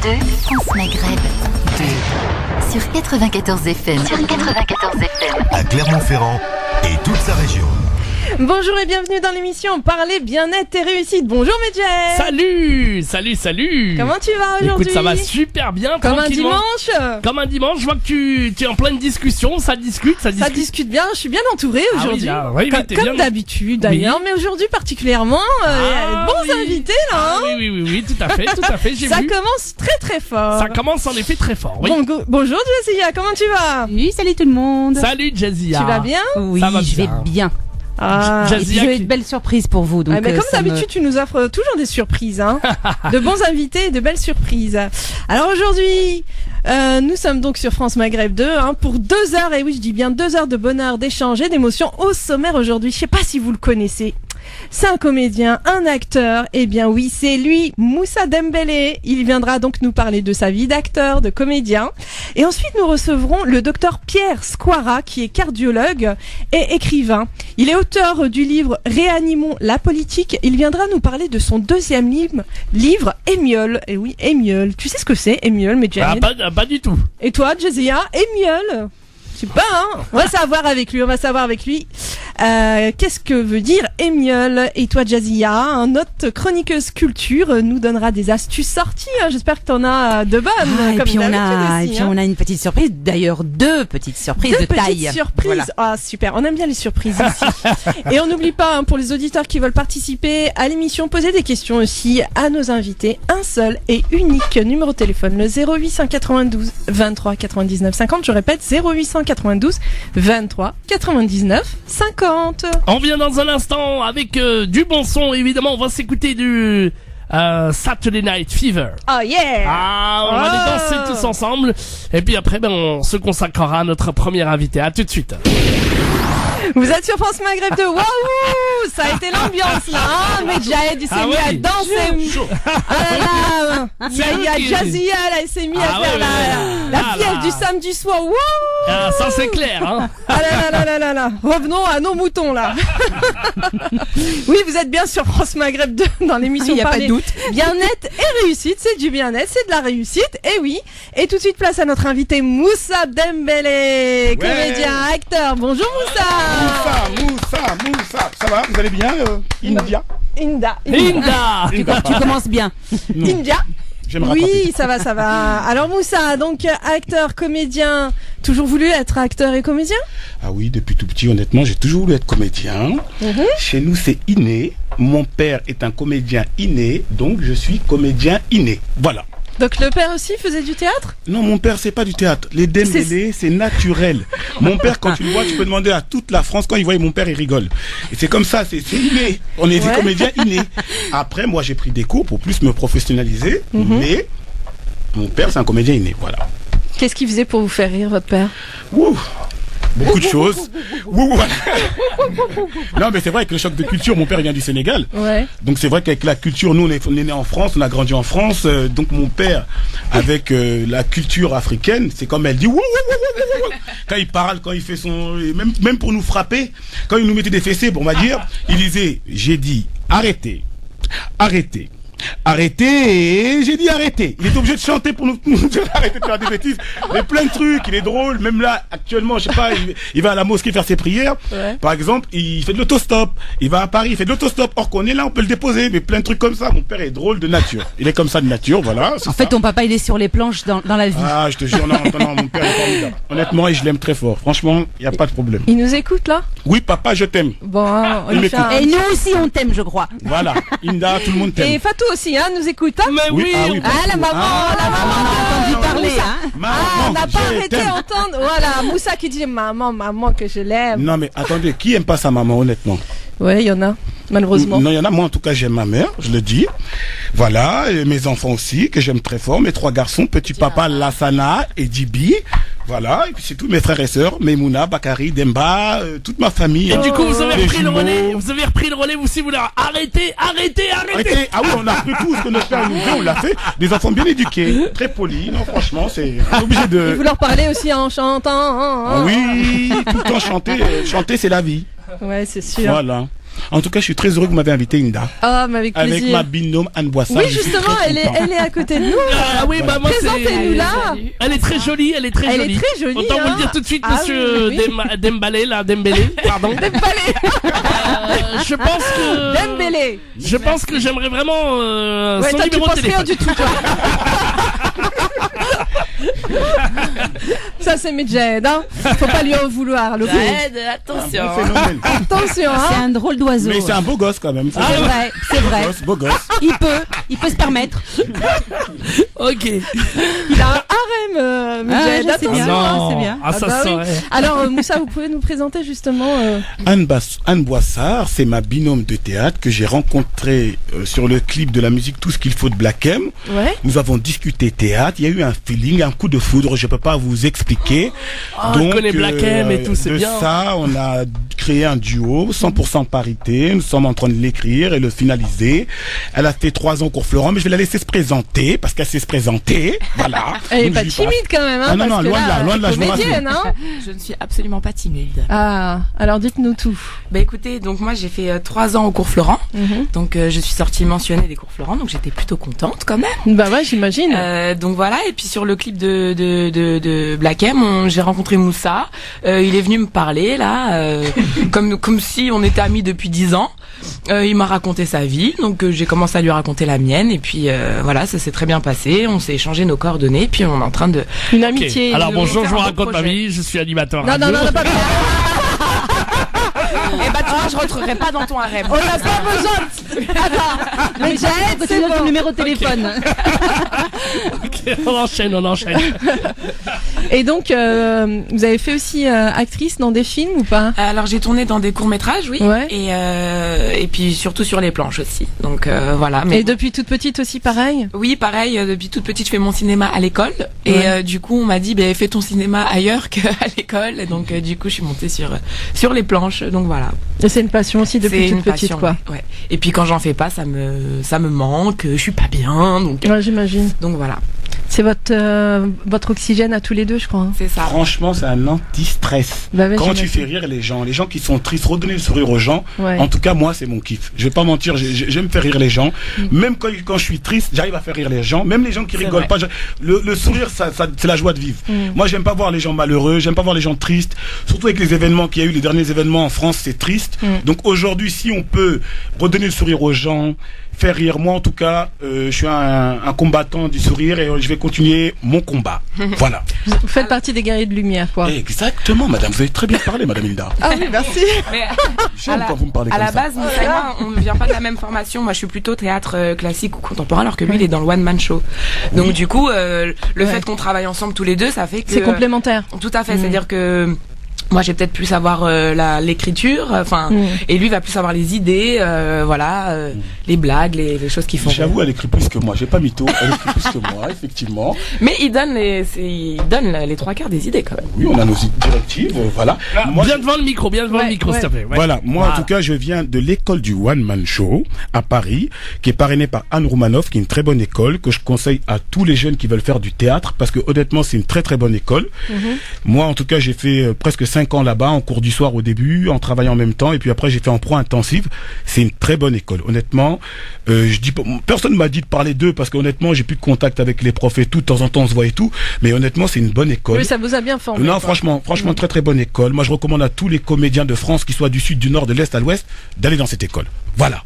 France Maghreb 2 sur 94 FM. À Clermont-Ferrand et toute sa région. Bonjour et bienvenue dans l'émission Parler bien-être et réussite. Bonjour Medjay. Salut. Comment tu vas aujourd'hui? Écoute, ça va super bien. Comme un tranquillement. dimanche. Comme un dimanche, je vois que tu es en pleine discussion, ça discute. Ça discute bien, je suis bien entourée aujourd'hui. Oui, t'es bien. Comme d'habitude d'ailleurs, mais aujourd'hui particulièrement, bons invités là. Ah, oui, tout à fait, j'ai Ça vu. commence très très fort. Ça commence en effet très fort, oui. Bonjour Jessia, comment tu vas? Oui, salut tout le monde. Salut Jazia. Tu vas bien? Oui, Ça va je vais bien. bien. Ah, Et puis j'ai une belle surprise pour vous. Donc, mais comme ça d'habitude, tu nous offres toujours des surprises, hein. De bons invités et de belles surprises. Alors aujourd'hui, nous sommes donc sur France Maghreb 2 pour 2 heures, et oui je dis bien 2 heures de bonheur, d'échange et d'émotion. Au sommaire aujourd'hui, je sais pas si vous le connaissez. C'est un comédien, un acteur, eh bien oui, c'est lui, Moussa Dembélé. Il viendra donc nous parler de sa vie d'acteur, de comédien. Et ensuite, nous recevrons le docteur Pierre Squara, qui est cardiologue et écrivain. Il est auteur du livre Réanimons la politique. Il viendra nous parler de son deuxième livre Émiole. Et oui, Émiole. Tu sais ce que c'est, Émiole, mais Pas du tout. Et toi, Jazia, Émiole? Je sais pas, hein. On va savoir avec lui. Qu'est-ce que veut dire Émiole? Et toi, Jazia, notre chroniqueuse culture, nous donnera des astuces sorties. J'espère que t'en as de bonnes. et puis on a une petite surprise. D'ailleurs, 2 petites surprises de taille. 2 petites surprises. Voilà. Ah, super. On aime bien les surprises ici. Et on n'oublie pas, pour les auditeurs qui veulent participer à l'émission, poser des questions aussi à nos invités. Un seul et unique numéro de téléphone, le 0892 23 99 50. Je répète, 0892 23 99 50. On vient dans un instant avec du bon son, évidemment. On va s'écouter du Saturday Night Fever. Oh yeah! On va aller danser tous ensemble. Et puis après, on se consacrera à notre premier invité. À tout de suite. Vous êtes sur France Maghreb 2. Waouh! Ça a été l'ambiance là, hein? Mais Jahed, il s'est mis à danser. Chaud. Ah là là! Il y a Jazia là, il s'est mis à faire la fièvre du samedi soir. Wouh! Ah, ça c'est clair, hein? Ah là. Revenons à nos moutons là. Oui, vous êtes bien sur France Maghreb 2 dans l'émission. Il n'y a pas de doute. Bien-être et réussite, c'est du bien-être, c'est de la réussite. Et oui. Et tout de suite place à notre invité Moussa Dembélé, comédien, acteur. Bonjour Moussa. Moussa, ça va? Vous allez bien, Inda. Tu commences bien. India. J'aimerais Oui, ça va. Alors Moussa, donc acteur, comédien, toujours voulu être acteur et comédien? Ah oui, depuis tout petit, honnêtement, j'ai toujours voulu être comédien. Chez nous, c'est inné. Mon père est un comédien inné, donc je suis comédien inné. Voilà. Donc le père aussi faisait du théâtre? Non, mon père, c'est pas du théâtre. Les Dembélé, c'est naturel. Mon père, quand tu le vois, tu peux demander à toute la France. Quand il voit mon père, il rigole. Et c'est comme ça, c'est inné. On est des comédiens innés. Après, moi, j'ai pris des cours pour plus me professionnaliser. Mais mon père, c'est un comédien inné. Voilà. Qu'est-ce qu'il faisait pour vous faire rire, votre père? Beaucoup de choses. Non, mais c'est vrai que le choc de culture, mon père vient du Sénégal. Ouais. Donc c'est vrai qu'avec la culture, nous on est né en France, on a grandi en France. Donc mon père, avec la culture africaine, c'est comme elle dit. Quand il parle, quand il fait son... Même pour nous frapper, quand il nous mettait des fessées, on va dire, il disait, j'ai dit arrêtez. Et j'ai dit arrêtez. Il est obligé de chanter pour nous dire arrêtez de faire des bêtises. Mais plein de trucs, il est drôle. Même là, actuellement, je sais pas, il va à la mosquée faire ses prières. Ouais. Par exemple, il fait de l'autostop. Il va à Paris, il fait de l'autostop. Or qu'on est là, on peut le déposer. Mais plein de trucs comme ça. Mon père est drôle de nature. Il est comme ça de nature, voilà. En fait, ton papa, il est sur les planches dans la vie. Ah, je te jure, non, mon père est formidable. Honnêtement, et je l'aime très fort. Franchement, il n'y a pas de problème. Il nous écoute là? Oui, papa, je t'aime. Bon, Et nous aussi, on t'aime, je crois. Voilà. Inda, tout le monde t'aime. Et Fatou aussi, nous écoute, hein? Mais oui. La maman, on a entendu parler, hein? Maman, on n'a pas arrêté d'entendre. Voilà, Moussa qui dit maman que je l'aime. Non, mais attendez, qui aime pas sa maman, honnêtement? Ouais, il y en a, malheureusement. Non, il y en a. Moi, en tout cas, j'aime ma mère, je le dis. Voilà, et mes enfants aussi, que j'aime très fort. Mes 3 garçons, petit papa, Lassana et Djibi. Voilà, et puis c'est tous mes frères et sœurs, Memouna, Bakari, Demba, toute ma famille. Et du coup, vous avez les repris le jumeaux. relais. Vous avez repris le relais, vous aussi, vous leur arrêtez. Ah oui, on a fait tout ce que notre père nous dit, on l'a fait. Des enfants bien éduqués, très polis. Non, franchement, c'est obligé de... Et vous leur parlez aussi en chantant. Ah oui, tout le temps chanter, c'est la vie. Ouais, c'est sûr. Voilà. En tout cas, je suis très heureux que vous m'avez invité, Inda. Ah, mais avec plaisir. Avec ma binôme Anne Boissard. Oui, justement, elle est à côté de nous. Ah oui, bah moi Présentez-nous là. Elle est très jolie, elle est très jolie. Autant vous le dire tout de suite, monsieur Dembélé, pardon. Dembélé. Je pense que... Dembélé. Je pense que j'aimerais vraiment ouais, son toi, numéro de tu penses rien téléphone. du tout, toi. Ça, c'est Medjed, hein. Faut pas lui en vouloir, le attention. Attention, hein. C'est un drôle d'oiseau. Mais c'est un beau gosse quand même. C'est vrai, c'est vrai. Beau gosse. Il peut se permettre. Ok. Il a un harem, Medjed. je sais bien. Attention. C'est bien. Ah, ça bah oui. serait. Alors, Moussa, vous pouvez nous présenter justement Anne Boissard, c'est ma binôme de théâtre que j'ai rencontrée sur le clip de la musique Tout ce qu'il faut de Black M. Ouais. Nous avons discuté théâtre, il y a eu un feeling, un coup de foudre, je peux pas vous expliquer. On connaît Black M et tout, c'est de bien. ça, on a créé un duo, 100% parité, nous sommes en train de l'écrire et le finaliser. Elle a fait 3 ans au cours Florent, mais je vais la laisser se présenter, parce qu'elle sait se présenter, voilà. Elle est Donc, pas je lui timide quand même, hein. Ah non, parce non, que loin de là, je vous comédienne, hein. Je ne suis absolument pas timide. Ah, alors dites-nous tout. Bah écoutez, donc moi j'ai fait 3 ans au cours Florent, donc je suis sortie mentionnée des cours Florent, donc j'étais plutôt contente quand même. Bah ouais, j'imagine. Donc voilà, et puis sur le clip de Black M, j'ai rencontré Moussa. Il est venu me parler là, comme si on était amis depuis 10 ans. Il m'a raconté sa vie, donc j'ai commencé à lui raconter la mienne, et puis voilà, ça s'est très bien passé. On s'est échangé nos coordonnées, puis on est en train de... Une Ok. amitié. Alors de bonjour, faire je vous un raconte beau ma projet. vie, je suis animateur Non, radio. non, pas bien. Eh bah tu vois, je rentrerai pas dans ton harem. On n'a pas besoin de... Attends, mais Jared, c'est Donne ton bon. numéro de téléphone. Ok, on enchaîne. Et donc, vous avez fait aussi actrice dans des films ou pas? Alors j'ai tourné dans des courts-métrages, oui, Ouais. et puis surtout sur les planches aussi. Donc voilà. Mais Et depuis toute petite aussi, pareil? oui, pareil. Depuis toute petite, je fais mon cinéma à l'école, et du coup, on m'a dit, fais ton cinéma ailleurs qu'à l'école. Et donc du coup, je suis montée sur les planches. Donc voilà. Et c'est une passion aussi depuis C'est toute une petite, passion, quoi. ouais. Et puis quand j'en fais pas, ça me manque. Je suis pas bien, Ouais, j'imagine. donc voilà. C'est votre oxygène à tous les deux, je crois. Hein. C'est ça. Franchement, c'est un anti-stress. Bah ouais, Quand tu j'imagine. fais rire les gens qui sont tristes, redonner le sourire aux gens. Ouais. En tout cas, moi, c'est mon kiff. Je vais pas mentir, j'aime faire rire les gens. Même quand je suis triste, j'arrive à faire rire les gens. Même les gens qui rigolent vrai. pas. Le sourire, ça, c'est la joie de vivre. Moi, j'aime pas voir les gens malheureux. J'aime pas voir les gens tristes. Surtout avec les événements qu'il y a eu, les derniers événements en France, c'est triste. Donc aujourd'hui, si on peut redonner le sourire aux gens, faire rire, moi en tout cas, je suis un combattant du sourire et je vais continuer mon combat. Voilà. Vous faites partie des guerriers de lumière, quoi. Exactement, madame. Vous avez très bien parlé, madame Hilda. Ah oui, merci. Mais J'aime quand vous me parlez à comme la ça. base, Moussa et moi, on ne vient pas de la même formation. Moi, je suis plutôt théâtre classique ou contemporain, alors que lui, il est dans le one-man show. Donc, du coup, le fait qu'on travaille ensemble tous les deux, ça fait que... C'est complémentaire. Tout à fait. C'est-à-dire que... Moi, j'ai peut-être plus savoir l'écriture, et lui va plus savoir les idées, les blagues, les choses qui font. J'avoue, elle écrit plus que moi. J'ai pas mytho. Elle écrit plus que moi, effectivement. Mais il donne les 3 quarts des idées quand même. Oui, on a nos directives, voilà. Moi, Bien devant le micro, s'il te plaît. Ouais. Voilà, moi en tout cas, je viens de l'école du One Man Show à Paris, qui est parrainée par Anne Roumanoff, qui est une très bonne école, que je conseille à tous les jeunes qui veulent faire du théâtre, parce que honnêtement, c'est une très très bonne école. Moi, en tout cas, j'ai fait presque 5 ans là-bas, en cours du soir au début, en travaillant en même temps, et puis après j'ai fait en pro intensif. C'est une très bonne école, honnêtement. Je dis, personne m'a dit de parler d'eux, parce qu'honnêtement, j'ai plus de contact avec les profs et tout, de temps en temps on se voit et tout, mais honnêtement, c'est une bonne école. Oui, ça vous a bien formé. Non, quoi. franchement, très très bonne école. Moi, je recommande à tous les comédiens de France, qu'ils soient du sud, du nord, de l'est à l'ouest, d'aller dans cette école. Voilà.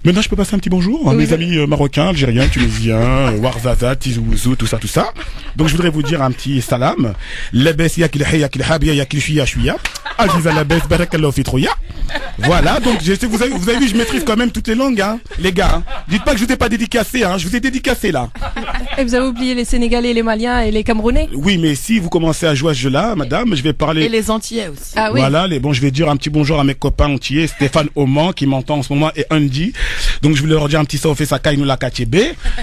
Maintenant, je peux passer un petit bonjour à mes amis marocains, algériens, tunisiens, Warzaza, Tizouzou, tout ça. Donc, je voudrais vous dire un petit salam. Labes yakil hay yakil habia yakil shia shia. Aziza labes barakallahu fi trouya. Voilà, donc vous avez vu, je maîtrise quand même toutes les langues, hein, les gars. Hein. Dites pas que je vous ai pas dédicacé, hein, je vous ai dédicacé là. Et vous avez oublié les Sénégalais, les Maliens et les Camerounais. Oui, mais si vous commencez à jouer à ce jeu-là, madame, je vais parler. Et les Antillais aussi. Ah oui. Voilà, je vais dire un petit bonjour à mes copains entiers, Stéphane Oman qui m'entend en ce moment et Andy. Donc je vais leur dire un petit saufé Sakai nous la Kachebe.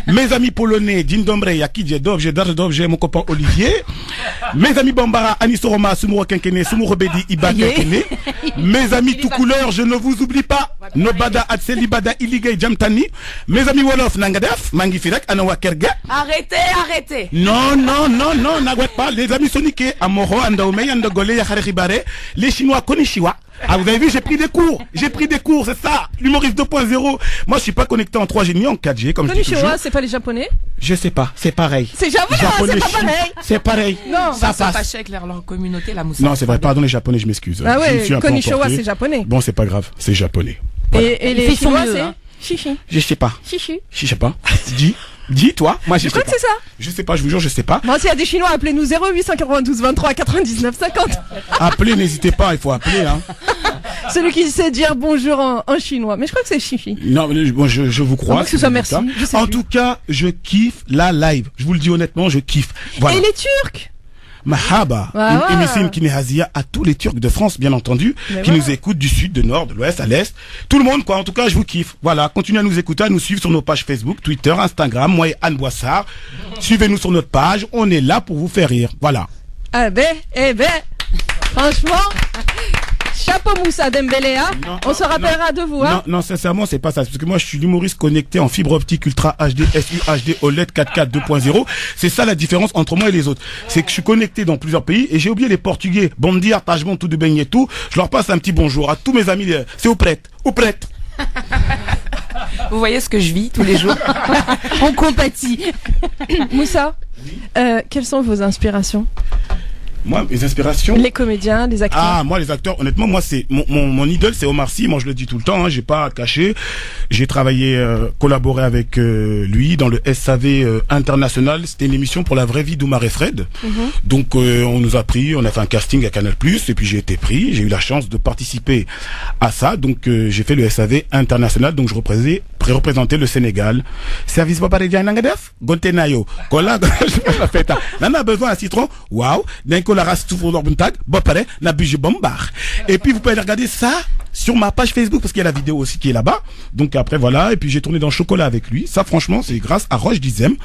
Mes amis polonais, Dindombre, Yaki Djedov, j'ai mon copain Olivier. Mes amis Bambara, Anisoroma, Sumuro Kenkene, Sumuro Bedi, Iba Kenkene. Mes amis tout couleur, je ne vous oublie pas. Nobada Atseli Bada Iligay Jamtani. Mes amis Wolof Nangadef, Mangifirak, Anawa Kerga. Arrêtez. Non, n'agouette pas. Les amis Sonike, Amoro, Andaoume, Andagole, Yakharibare, les Chinois Konishiwa. Ah, vous avez vu, j'ai pris des cours, c'est ça. L'humoriste 2.0. Moi, je suis pas connecté en 3G ni en 4G, comme je dis toujours. Konnichiwa, c'est pas les japonais? Je sais pas, c'est pareil. C'est japonais, c'est pas pareil. C'est pareil. Non, ça Ça passe. fâche avec leur communauté, la Moussa. Non, c'est vrai, pardon les japonais, je m'excuse. Ah Je me ouais, suis un peu Konnichiwa, emporté. c'est japonais. Bon, c'est pas grave, c'est japonais. Voilà. Et les fait son chinois, mieux, c'est hein. chichi. Je sais pas. Chichi. Je sais pas. Dis, toi. Moi, je sais Je crois pas. que c'est ça. Je sais pas, je vous jure, je sais pas. Bon, s'il y a des chinois, appelez-nous 0892 23 99 50. Appelez, n'hésitez pas, il faut appeler, hein. Celui qui sait dire bonjour en chinois. Mais je crois que c'est chichi. Non, mais bon, je vous crois. À moins que ce soit merci, je sais En plus. tout cas, je kiffe la live. Je vous le dis honnêtement, je kiffe. Voilà. Et les Turcs? Mahaba, Ah ouais. Emissim Kinehazia à tous les Turcs de France, bien entendu, Mais qui voilà. nous écoutent du sud, de nord, de l'ouest, à l'est. Tout le monde, quoi. En tout cas, je vous kiffe. Voilà. Continuez à nous écouter, à nous suivre sur nos pages Facebook, Twitter, Instagram, moi et Anne Boissard. Suivez-nous sur notre page. On est là pour vous faire rire. Voilà. Ah ben, franchement, chapeau Moussa Dembélé, hein. Non, On se rappellera de vous, hein. Non, sincèrement, c'est pas ça. Parce que moi, je suis l'humoriste connecté en fibre optique Ultra HD, SU HD, OLED 4K 2.0. C'est ça la différence entre moi et les autres. C'est que je suis connecté dans plusieurs pays et j'ai oublié les Portugais. Bon dia, tajbon, tout de beignet et tout. Je leur passe un petit bonjour à tous mes amis. C'est au prête. Vous voyez ce que je vis tous les jours. On compatit. Moussa, quelles sont vos inspirations? Moi, mes inspirations. Les comédiens, les acteurs. Ah, moi, les acteurs, honnêtement, moi, c'est mon idole, c'est Omar Sy. Moi, je le dis tout le temps, hein, j'ai pas à cacher. J'ai travaillé, collaboré avec lui dans le SAV international. C'était une émission pour la vraie vie d'Oumar et Fred. Donc, on nous a pris, on a fait un casting à Canal+, et puis j'ai été pris. J'ai eu la chance de participer à ça. Donc, j'ai fait le SAV international. Donc, je représentais le Sénégal. Service Paparédia Nangadef, Gontenayo. Kola, je fais la fête. Nana a besoin d'un citron. Waouh. D'un coup, la race tout pour tag. Bon, pareil, n'a bugé bombar. Et puis, vous pouvez regarder ça sur ma page Facebook, parce qu'il y a la vidéo aussi qui est là-bas. Donc, après, voilà. Et puis, j'ai tourné dans Chocolat avec lui. Ça, franchement, c'est grâce à Roche Dizem.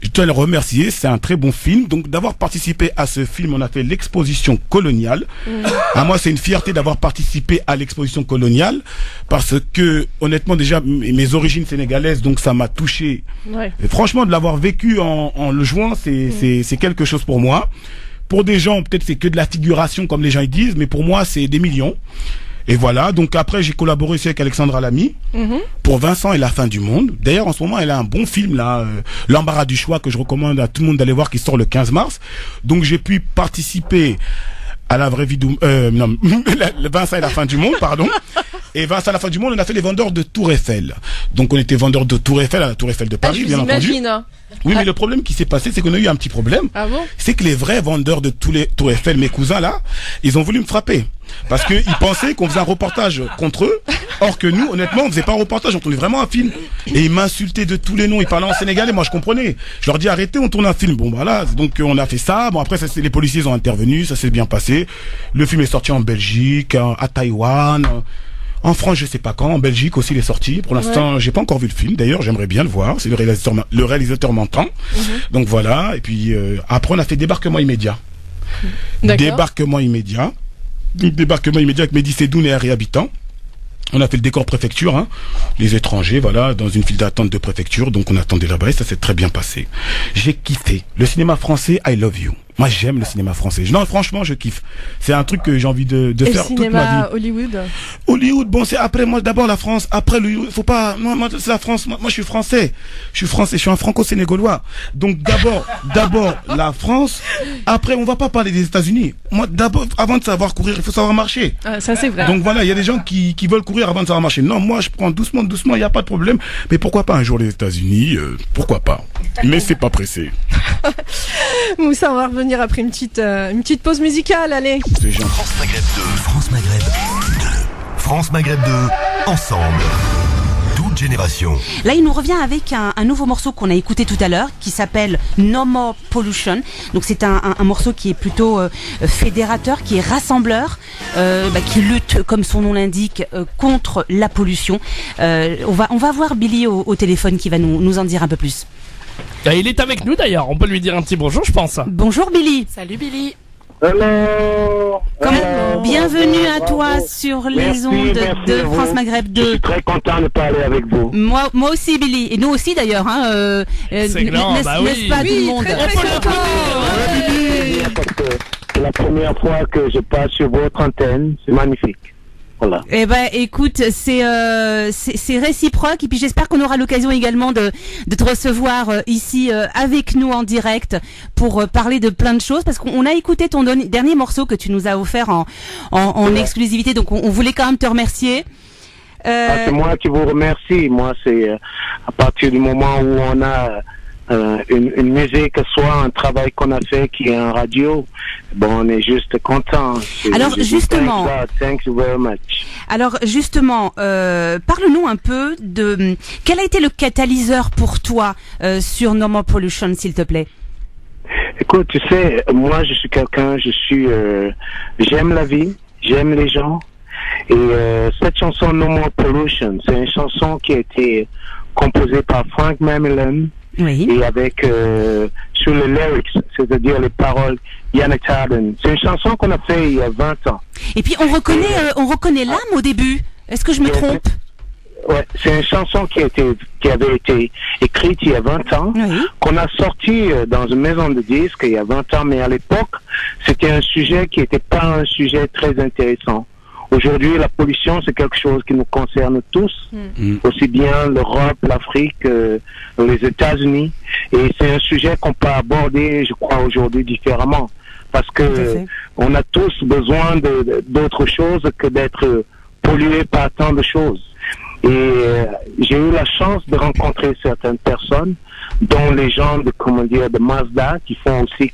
Je dois le remercier. C'est un très bon film. Donc, d'avoir participé à ce film, on a fait l'exposition coloniale. À moi, c'est une fierté d'avoir participé à l'exposition coloniale. Parce que, honnêtement, déjà, mes origines sénégalaises, donc ça m'a touché. Ouais. Et franchement, de l'avoir vécu en le jouant, c'est quelque chose pour moi. Pour des gens, peut-être c'est que de la figuration, comme les gens ils disent, mais pour moi, c'est des millions. Et voilà, donc après, j'ai collaboré aussi avec Alexandra Lamy pour Vincent et la fin du monde. D'ailleurs, en ce moment, elle a un bon film, là, L'embarras du choix, que je recommande à tout le monde d'aller voir, qui sort le 15 mars. Donc, j'ai pu participer à la vraie vie Vincent et la fin du monde, pardon. Et Vincent et la fin du monde, on a fait les vendeurs de Tour Eiffel. Donc, on était vendeurs de Tour Eiffel à la Tour Eiffel de Paris, je bien vous entendu. imagine, hein. Oui, mais le problème qui s'est passé, c'est qu'on a eu un petit problème. Ah bon? C'est que les vrais vendeurs de tous les Tour Eiffel, mes cousins là, ils ont voulu me frapper. Parce qu'ils pensaient qu'on faisait un reportage contre eux. Or que nous, honnêtement, on faisait pas un reportage, on tournait vraiment un film. Et ils m'insultaient de tous les noms, ils parlaient en sénégalais, moi je comprenais. Je leur dis arrêtez, on tourne un film. Bon voilà, donc on a fait ça. Bon après, les policiers ont intervenu, ça s'est bien passé. Le film est sorti en Belgique, à Taïwan. En France, je sais pas quand. En Belgique aussi, il est sorti. Pour l'instant, j'ai pas encore vu le film. D'ailleurs, j'aimerais bien le voir. C'est le réalisateur m'entend. Donc voilà. Et puis après, on a fait Débarquement immédiat. Débarquement immédiat. Débarquement immédiat avec Mehdi Sedoun et Harry Habitant. On a fait le décor préfecture, hein. Les étrangers, voilà, dans une file d'attente de préfecture. Donc on attendait là-bas et ça s'est très bien passé. J'ai kiffé. Le cinéma français, I love you. Moi, j'aime le cinéma français. Non, franchement, je kiffe. C'est un truc que j'ai envie de faire toute ma vie. Et le cinéma Hollywood? Hollywood, bon, c'est après, moi, d'abord la France, après le, faut pas, moi, c'est la France, moi, je suis français. Je suis un franco-sénégalois. Donc, d'abord, la France. Après, on va pas parler des États-Unis. Moi, d'abord, avant de savoir courir, il faut savoir marcher. Ça, c'est vrai. Donc voilà, il y a des gens qui veulent courir avant de savoir marcher. Non, moi, je prends doucement, il n'y a pas de problème. Mais pourquoi pas un jour les États-Unis, pourquoi pas. Mais c'est pas pressé. Moussa, on va revenir après une petite pause musicale, allez. C'est gentil. France Maghreb 2. France Maghreb 2. France Maghreb 2. Ensemble. Toute génération. Là, il nous revient avec un nouveau morceau qu'on a écouté tout à l'heure, qui s'appelle No More Pollution. Donc c'est un morceau qui est plutôt fédérateur, qui est rassembleur, qui lutte, comme son nom l'indique, contre la pollution. On va voir Billy au téléphone qui va nous en dire un peu plus. Il est avec nous d'ailleurs, on peut lui dire un petit bonjour je pense. Bonjour Billy. Salut Billy. Hello. Bienvenue à toi sur les ondes de France Maghreb 2. Je suis très content de parler avec vous. Moi aussi Billy, et nous aussi d'ailleurs. C'est grand, n'est-ce pas tout le monde? C'est la première fois que je passe sur votre antenne, c'est magnifique. Voilà. Eh ben, écoute, c'est réciproque. Et puis j'espère qu'on aura l'occasion également de te recevoir ici avec nous en direct pour parler de plein de choses. Parce qu'on a écouté ton dernier morceau que tu nous as offert en exclusivité. Donc on voulait quand même te remercier. C'est moi qui vous remercie. Moi, c'est à partir du moment où on a une musique, soit un travail qu'on a fait qui est en radio, bon, on est juste content. Alors justement, thank you very much. Alors justement, parle-nous un peu de quel a été le catalyseur pour toi sur No More Pollution, s'il te plaît. Écoute, tu sais, moi je suis quelqu'un, j'aime la vie, j'aime les gens. Et cette chanson No More Pollution, c'est une chanson qui a été composée par Frank Mamillon. Oui. Et avec sur les lyrics, c'est-à-dire les paroles, Janet Harden. C'est une chanson qu'on a fait il y a 20 ans. Et puis on reconnaît l'âme au début. Est-ce que je me trompe? Ouais, c'est une chanson qui avait été écrite il y a 20 ans, oui, qu'on a sorti dans une maison de disques il y a 20 ans, mais à l'époque, c'était un sujet qui n'était pas un sujet très intéressant. Aujourd'hui, la pollution, c'est quelque chose qui nous concerne tous, aussi bien l'Europe, l'Afrique, les États-Unis. Et c'est un sujet qu'on peut aborder, je crois, aujourd'hui différemment. Parce que on a tous besoin d'autre chose que d'être pollué par tant de choses. Et j'ai eu la chance de rencontrer certaines personnes, dont les gens de Mazda, qui font aussi,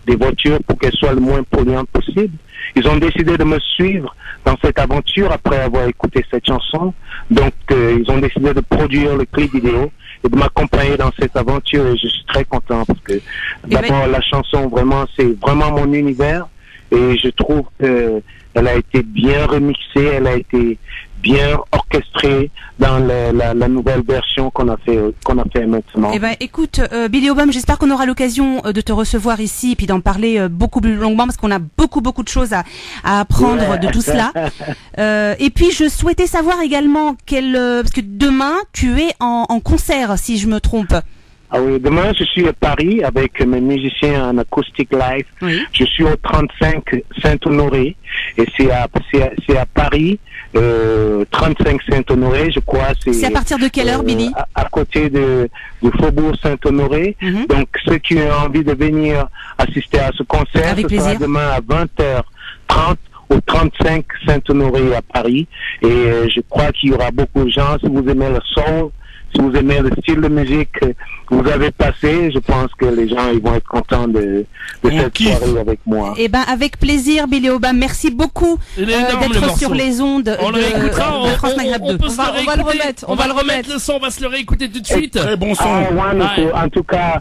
des voitures pour qu'elles soient le moins polluantes possible. Ils ont décidé de me suivre dans cette aventure après avoir écouté cette chanson. Donc, ils ont décidé de produire le clip vidéo et de m'accompagner dans cette aventure. Et je suis très content parce que d'abord, la chanson, vraiment, c'est vraiment mon univers. Et je trouve qu'elle a été bien remixée, elle a été bien orchestrée dans la nouvelle version qu'on a fait maintenant. Eh ben, écoute, Billy Obama, j'espère qu'on aura l'occasion de te recevoir ici et puis d'en parler beaucoup plus longuement parce qu'on a beaucoup de choses à apprendre de tout cela. Et puis, je souhaitais savoir également parce que demain, tu es en concert, si je me trompe. Ah oui, demain je suis à Paris avec mes musiciens en acoustic live. Oui. Je suis au 35 Saint-Honoré et c'est à Paris, 35 Saint-Honoré, je crois. C'est à partir de quelle heure, Billy? À côté du Faubourg Saint-Honoré. Donc ceux qui ont envie de venir assister à ce concert, avec ce sera demain à 20h30 au 35 Saint-Honoré à Paris. Et je crois qu'il y aura beaucoup de gens. Si vous aimez le soul, si vous aimez le style de musique que vous avez passé, je pense que les gens ils vont être contents de cette soirée avec moi. Eh ben, avec plaisir, Billy Obama. Merci beaucoup d'être sur les ondes de France Maghreb 2. On va le remettre le son, on va se le réécouter tout de suite. Très bon son. En tout cas,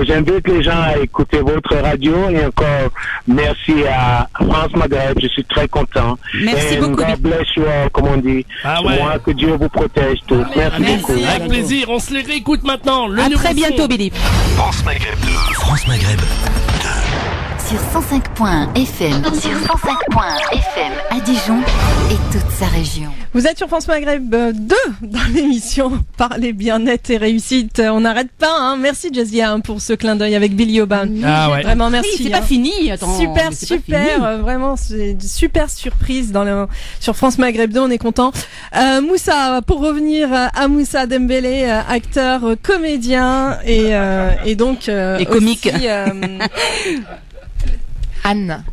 j'invite les gens à écouter votre radio et encore merci à France Maghreb. Je suis très content. Merci beaucoup. God bless you all, comme on dit. Moi, que Dieu vous protège tous. Merci beaucoup. Avec plaisir, on se les réécoute maintenant. À très bientôt, Billy. France Maghreb 2. France Maghreb 2. Sur 105.1 FM. Sur 105.1 FM à Dijon et toute sa région. Vous êtes sur France Maghreb 2 dans l'émission Parler bien-être et réussite. On n'arrête pas, hein. Merci Jazia pour ce clin d'œil avec Billy Obama. Ah ouais. Vraiment merci. Oui, c'est pas fini. Attends, super, vraiment c'est une super surprise sur France Maghreb 2. On est content. Moussa, pour revenir à Moussa Dembélé, acteur, comédien et donc et comique. Aussi, Anne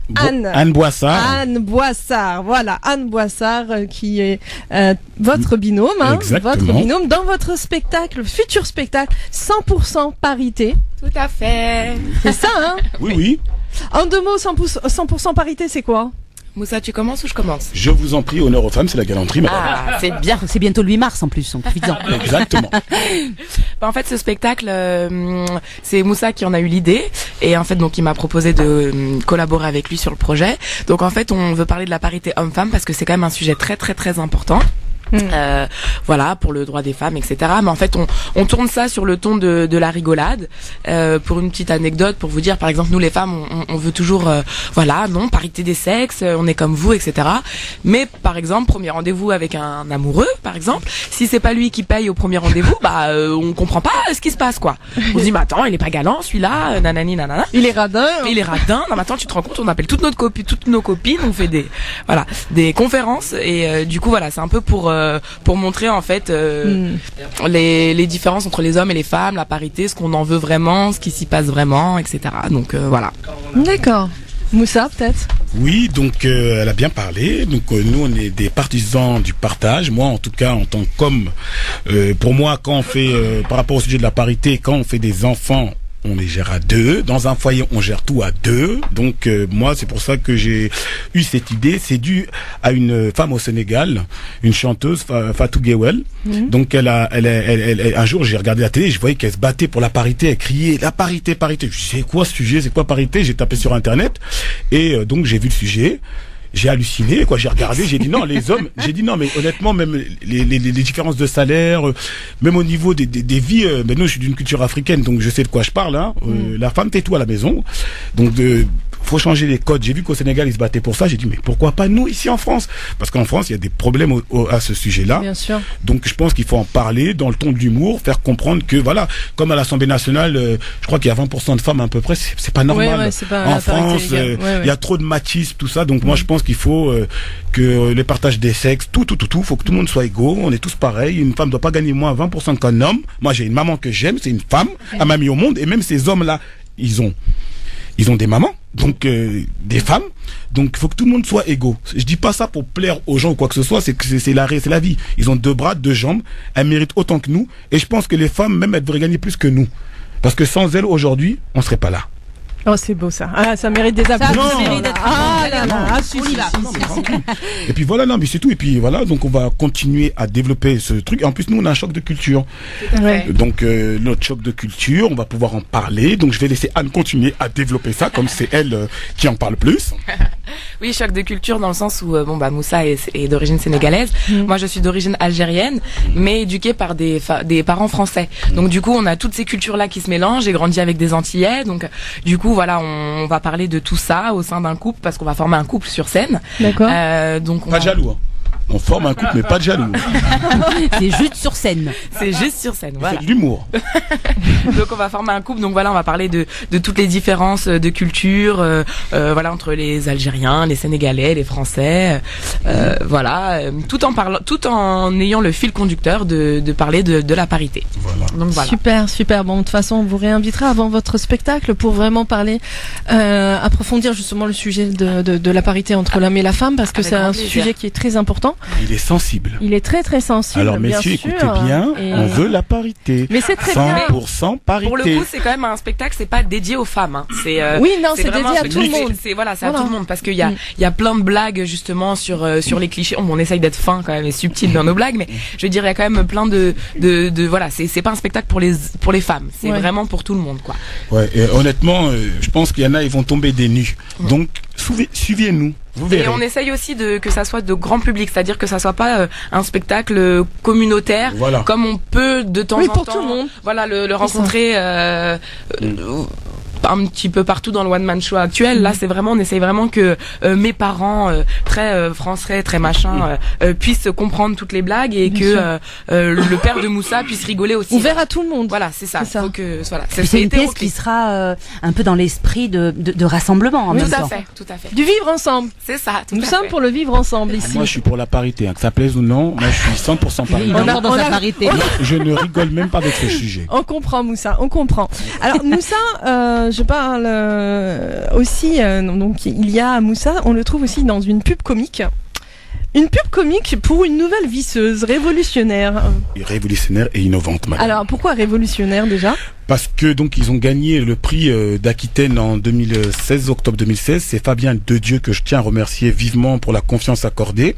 Boissard. Anne Boissard, voilà, Anne Boissard qui est votre binôme, hein, votre binôme dans votre spectacle, futur spectacle 100% parité. Tout à fait. C'est ça, hein? Oui. En deux mots, 100% parité, c'est quoi? Moussa, tu commences ou je commence? Je vous en prie, honneur aux femmes, c'est la galanterie, madame. Ah, c'est bien. C'est bientôt le 8 mars en plus, en profitant. Exactement. En fait, ce spectacle, c'est Moussa qui en a eu l'idée. Et en fait, donc, il m'a proposé de collaborer avec lui sur le projet. Donc, en fait, on veut parler de la parité homme-femme parce que c'est quand même un sujet très, très, très important. Voilà, pour le droit des femmes, etc. Mais en fait, on tourne ça sur le ton de la rigolade. Pour une petite anecdote, pour vous dire, par exemple, nous les femmes, on veut toujours, voilà, non, parité des sexes, on est comme vous, etc. Mais par exemple, premier rendez-vous avec un amoureux, par exemple, si c'est pas lui qui paye au premier rendez-vous, on comprend pas ce qui se passe, quoi. On se dit, attends, il est pas galant, celui-là, nanani, nanana. Il est radin. Il est radin. Non, mais attends, tu te rends compte, on appelle toutes nos copines, on fait des conférences et du coup, voilà, c'est un peu pour montrer en fait les différences entre les hommes et les femmes, la parité, ce qu'on en veut vraiment, ce qui s'y passe vraiment, etc. Donc voilà. D'accord. Moussa, peut-être. Oui, donc elle a bien parlé. Donc nous, on est des partisans du partage. Moi, en tout cas, en tant qu'homme, pour moi, quand on fait, par rapport au sujet de la parité, quand on fait des enfants, on les gère à deux. Dans un foyer, on gère tout à deux. Donc moi, c'est pour ça que j'ai eu cette idée. C'est dû à une femme au Sénégal, une chanteuse, Fatou Guewel. Donc un jour, j'ai regardé la télé, je voyais qu'elle se battait pour la parité, elle criait la parité, parité. Je sais quoi ce sujet, c'est quoi parité? J'ai tapé sur Internet et donc j'ai vu le sujet. J'ai halluciné, quoi. J'ai regardé, j'ai dit non, les hommes, j'ai dit non, mais honnêtement, même les différences de salaire, même au niveau des vies, maintenant je suis d'une culture africaine, donc je sais de quoi je parle, hein. La femme fait tout à la maison. Donc, faut changer les codes. J'ai vu qu'au Sénégal, ils se battaient pour ça. J'ai dit, mais pourquoi pas nous ici en France? Parce qu'en France, il y a des problèmes à ce sujet-là. Bien sûr. Donc, je pense qu'il faut en parler dans le ton de l'humour, faire comprendre que, voilà, comme à l'Assemblée nationale, je crois qu'il y a 20% de femmes à peu près, c'est pas normal. Ouais, c'est pas en France, il y a trop de machisme, tout ça. Donc, moi, je pense qu'il faut que les partages des sexes, tout, faut que tout le monde soit égaux. On est tous pareils. Une femme doit pas gagner moins 20% qu'un homme. Moi, j'ai une maman que j'aime, c'est une femme, elle m'a mis au monde. Et même ces hommes-là, ils ont des mamans, donc des femmes, donc il faut que tout le monde soit égaux. Je dis pas ça pour plaire aux gens ou quoi que ce soit, c'est la vie. Ils ont 2 bras, 2 jambes, elles méritent autant que nous, et je pense que les femmes, même, elles devraient gagner plus que nous, parce que sans elles aujourd'hui, on serait pas là. Oh, c'est beau ça. Ah, ça mérite des applaudissements. Et puis voilà, non, mais c'est tout. Et puis voilà, donc on va continuer à développer ce truc. En plus, nous, on a un choc de culture. Ouais. Donc notre choc de culture, on va pouvoir en parler. Donc je vais laisser Anne continuer à développer ça, comme c'est elle qui en parle plus. Oui, choc de culture dans le sens où Moussa est d'origine sénégalaise. Moi, je suis d'origine algérienne, mais éduquée par des parents français. Donc du coup, on a toutes ces cultures-là qui se mélangent. J'ai grandi avec des Antillais, donc du coup, voilà, on va parler de tout ça au sein d'un couple parce qu'on va former un couple sur scène. D'accord. Donc pas de jaloux. Hein. On forme un couple, mais pas de jaloux. C'est juste sur scène. C'est juste sur scène, voilà. C'est de l'humour. Donc on va former un couple, donc voilà, on va parler de toutes les différences de culture, voilà, entre les Algériens, les Sénégalais, les Français, voilà, tout en ayant le fil conducteur de parler de la parité. Voilà. Donc voilà. Super. Bon, de toute façon, on vous réinvitera avant votre spectacle pour vraiment parler, approfondir justement le sujet de la parité entre l'homme et la femme, parce que c'est un sujet qui est très important. Il est sensible. Il est très très sensible. Alors messieurs, bien sûr, écoutez bien, on veut la parité. Mais c'est très 100% parité. Pour le coup, c'est quand même un spectacle, c'est pas dédié aux femmes. Hein. C'est c'est dédié à tout le monde. C'est à tout le monde parce qu'il y a plein de blagues justement sur les clichés. On essaye d'être fin quand même et subtil dans nos blagues, mais je veux dire il y a quand même plein de voilà, c'est pas un spectacle pour les femmes, c'est vraiment pour tout le monde, quoi. Ouais, et honnêtement, je pense qu'il y en a, ils vont tomber des nues. Donc suivez-nous. Vous verrez. Et on essaye aussi que ça soit de grand public, c'est-à-dire que ça soit pas un spectacle communautaire, comme on peut de temps en temps. Pour tout le monde. Voilà, le rencontrer un petit peu partout dans le one man show actuel. Là, c'est vraiment, on essaye vraiment que mes parents très français, très machin, puissent comprendre toutes les blagues et que le père de Moussa puisse rigoler aussi. Ouvert à tout le monde. Voilà, c'est ça. Faut que voilà. C'est une pièce qui sera un peu dans l'esprit de rassemblement en même temps. Tout à fait. Du vivre ensemble. C'est ça. Nous sommes pour le vivre ensemble ici. Moi, je suis pour la parité, hein, que ça plaise ou non. Moi, je suis 100% parité. On a sa parité. Je ne rigole même pas avec ce sujet. On comprend, Moussa. On comprend. Alors, Moussa, je parle aussi, donc il y a Moussa, on le trouve aussi dans une pub comique. Une pub comique pour une nouvelle visseuse révolutionnaire. Révolutionnaire et innovante, madame. Alors, pourquoi révolutionnaire déjà ? Parce que donc ils ont gagné le prix d'Aquitaine en 2016, octobre 2016. C'est Fabien Dedieu que je tiens à remercier vivement pour la confiance accordée.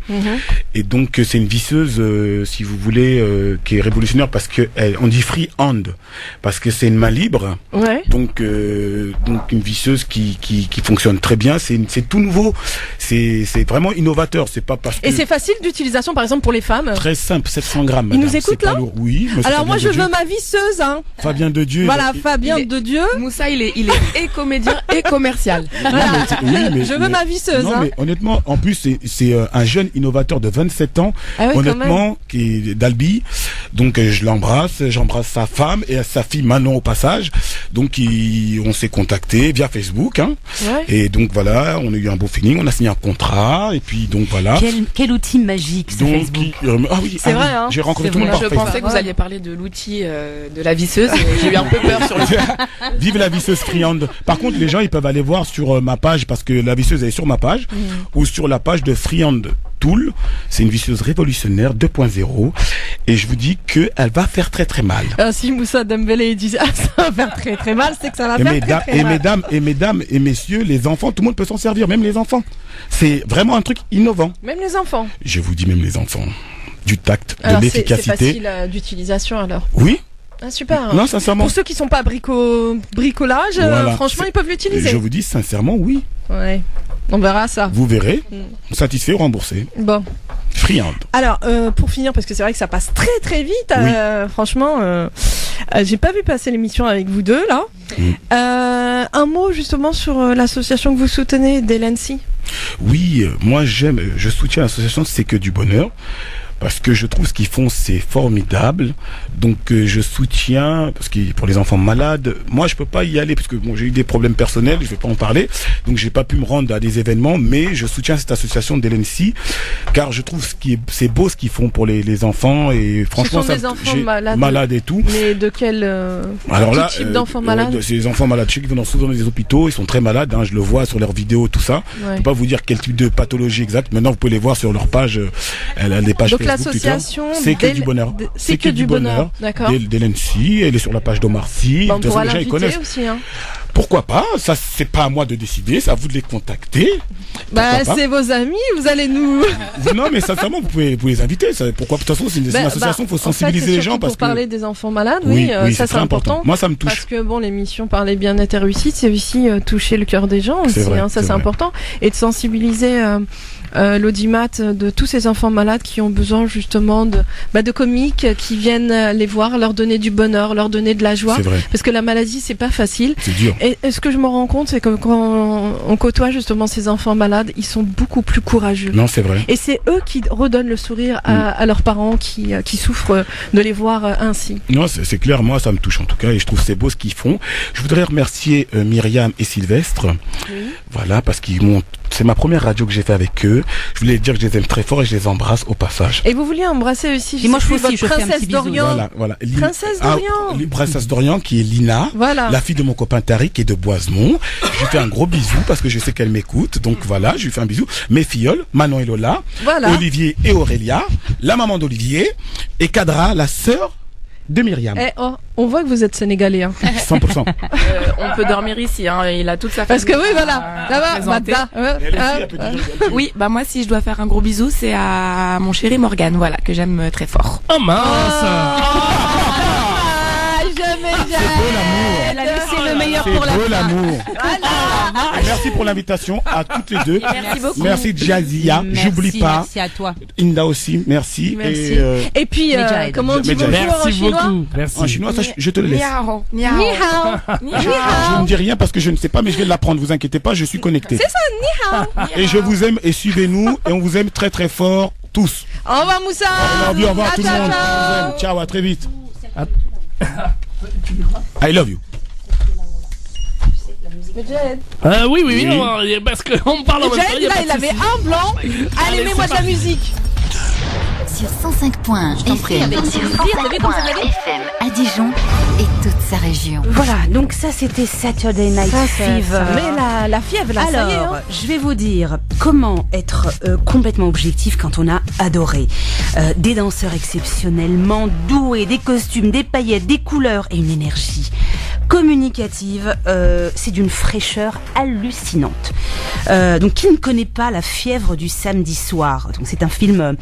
Et donc c'est une visseuse, si vous voulez, qui est révolutionnaire parce que on dit free hand, parce que c'est une main libre. Ouais. Donc une visseuse qui fonctionne très bien. C'est tout nouveau. C'est vraiment innovateur. C'est pas parce que. Et c'est facile d'utilisation, par exemple pour les femmes. Très simple, 700 grammes. Il madame. nous écoute C'est pas là lourd. Oui. Monsieur Alors Fabien moi je Dedieu. veux ma visseuse, hein. Fabien Dedieu. Voilà, Fabien il est- Dedieu. Moussa, il est et comédien et commercial. Voilà. Je veux ma visseuse, Non, hein. mais honnêtement, en plus, c'est un jeune innovateur de 27 ans, Ah oui, honnêtement, qui est d'Albi. Donc, je l'embrasse, j'embrasse sa femme et sa fille Manon au passage. Donc, on s'est contacté via Facebook, hein. Ouais. Et donc, voilà, on a eu un beau feeling, on a signé un contrat, et puis, donc, voilà. Quel outil magique, ce Donc, Facebook. ah oui, C'est vrai, hein. j'ai rencontré C'est tout le monde vrai. par Je Facebook. pensais que vous alliez parler de l'outil de la visseuse. Et j'ai eu un peu peur sur le. Vive la visseuse Freehand. Par contre, les gens, ils peuvent aller voir sur ma page, parce que la visseuse elle est sur ma page, ou sur la page de Freehand Tool. C'est une visseuse révolutionnaire 2.0. Et je vous dis qu'elle va faire très très mal. Si Moussa Dembélé dit ça va faire très très mal, c'est que ça va faire très mal. Mesdames et messieurs, les enfants, tout le monde peut s'en servir, même les enfants. C'est vraiment un truc innovant. Même les enfants. Je vous dis même les enfants. Du tact, Alors de c'est l'efficacité. facile d'utilisation alors. Oui. Ah, super. Non, sincèrement. Pour ceux qui sont pas bricolage, Voilà. franchement, ils peuvent l'utiliser. Je vous dis sincèrement, oui. Ouais. On verra ça. Vous verrez. Satisfait ou remboursé. Bon. Freehand. Alors, pour finir, parce que c'est vrai que ça passe très très vite, Oui. franchement, j'ai pas vu passer l'émission avec vous deux là. Un mot justement sur l'association que vous soutenez, Delency. Oui, moi je soutiens l'association C'est que du bonheur. Parce que je trouve ce qu'ils font c'est formidable. Donc je soutiens parce que pour les enfants malades, moi je peux pas y aller parce que bon j'ai eu des problèmes personnels, je vais pas en parler. Donc j'ai pas pu me rendre à des événements, mais je soutiens cette association d'Elency car je trouve c'est beau ce qu'ils font pour les enfants et franchement Ce sont des enfants malades et tout. Mais de quel Alors là, type d'enfants malades c'est des enfants malades. Je sais qu'ils vont souvent dans des hôpitaux, ils sont très malades. Hein, je le vois sur leurs vidéos, tout ça. Ouais. Je peux pas vous dire quel type de pathologie exacte. Maintenant, vous pouvez les voir sur leur page. Elle a des pages Donc Facebook, l'association Twitter. C'est que du bonheur. C'est que du bonheur. D'accord. D'Elency, elle est sur la page d'Omar Sy. Bon, on De toute façon, pourra les gens ils l'inviter connaissent. aussi. Hein. Pourquoi pas? Ça, c'est pas à moi de décider. C'est à vous de les contacter. Bah, Pourquoi pas c'est vos amis. Vous allez nous. Non, mais sincèrement, vous pouvez les inviter. Ça, pourquoi? De toute façon, c'est une association. Faut sensibiliser les gens parce pour que. parler des enfants malades, Oui, ça c'est très important. Moi, ça me touche. Parce que bon, l'émission Parler bien-être et réussite, c'est aussi toucher le cœur des gens aussi. vrai, Ça c'est vrai. important et de sensibiliser l'audimat de tous ces enfants malades qui ont besoin justement de comiques qui viennent les voir, leur donner du bonheur, leur donner de la joie. C'est vrai. Parce que la maladie c'est pas facile. C'est dur. Et ce que je me rends compte, c'est que quand on côtoie justement ces enfants malades, ils sont beaucoup plus courageux. Non, c'est vrai. Et c'est eux qui redonnent le sourire à leurs parents qui souffrent de les voir ainsi. Non, c'est clair, moi ça me touche en tout cas et je trouve c'est beau ce qu'ils font. Je voudrais remercier Myriam et Sylvestre. Oui. Voilà, parce qu'ils m'ont. C'est ma première radio que j'ai fait avec eux. Je voulais dire que je les aime très fort et je les embrasse au passage. Et vous vouliez embrasser aussi, Et moi, je sais fais plus, aussi, je votre fais un princesse petit bisou. d'Orient. Voilà. Princesse d'Orient. Princesse d'Orient qui est Lina. Voilà. La fille de mon copain Tariq et de Boisemont. Je lui fais un gros bisou parce que je sais qu'elle m'écoute. Donc voilà, je lui fais un bisou. Mes filleuls, Manon et Lola. Voilà. Olivier et Aurélia. La maman d'Olivier. Et Kadra, la sœur de Myriam. On voit que vous êtes sénégalais. Hein. 100%. On peut dormir ici, hein, il a toute sa famille. Parce que oui, voilà. Ça va, présenter. Magda. Oui, bah moi si je dois faire un gros bisou, c'est à mon chéri Morgane, voilà, que j'aime très fort. Oh mince. C'est le meilleur C'est pour la beau l'amour. Et merci pour l'invitation à toutes les deux. Merci beaucoup. Merci Jazia. J'oublie pas. Merci à toi. Inda aussi, merci. Merci. Et, Et puis, Medjahed. comment on dit Medjahed. bonjour en Merci chinois beaucoup. Merci. en chinois, ça, je te le laisse. Niao. Ni hao. Je ne dis rien parce que je ne sais pas, mais je vais l'apprendre. Vous inquiétez pas, je suis connecté. C'est ça, ni hao. Et je vous aime et suivez-nous et on vous aime très très fort tous. Au revoir Moussa. Au revoir tout le monde. On vous aime. Ciao, à très vite. I love you. Oui, non, parce qu'on parle en même temps. Medjahed, y a là, pas de il avait souci. un blanc. Allez, mets-moi de la musique. Sur 105.FM, sur 105.FM à Dijon et toute sa région. Voilà, donc ça c'était Saturday Night Fever. Mais la fièvre, là, ça y est. Alors, Hein. je vais vous dire comment être complètement objectif quand on a adoré. Des danseurs exceptionnellement doués, des costumes, des paillettes, des couleurs et une énergie. communicative, c'est d'une fraîcheur hallucinante. Donc qui ne connaît pas La fièvre du samedi soir? Donc c'est un film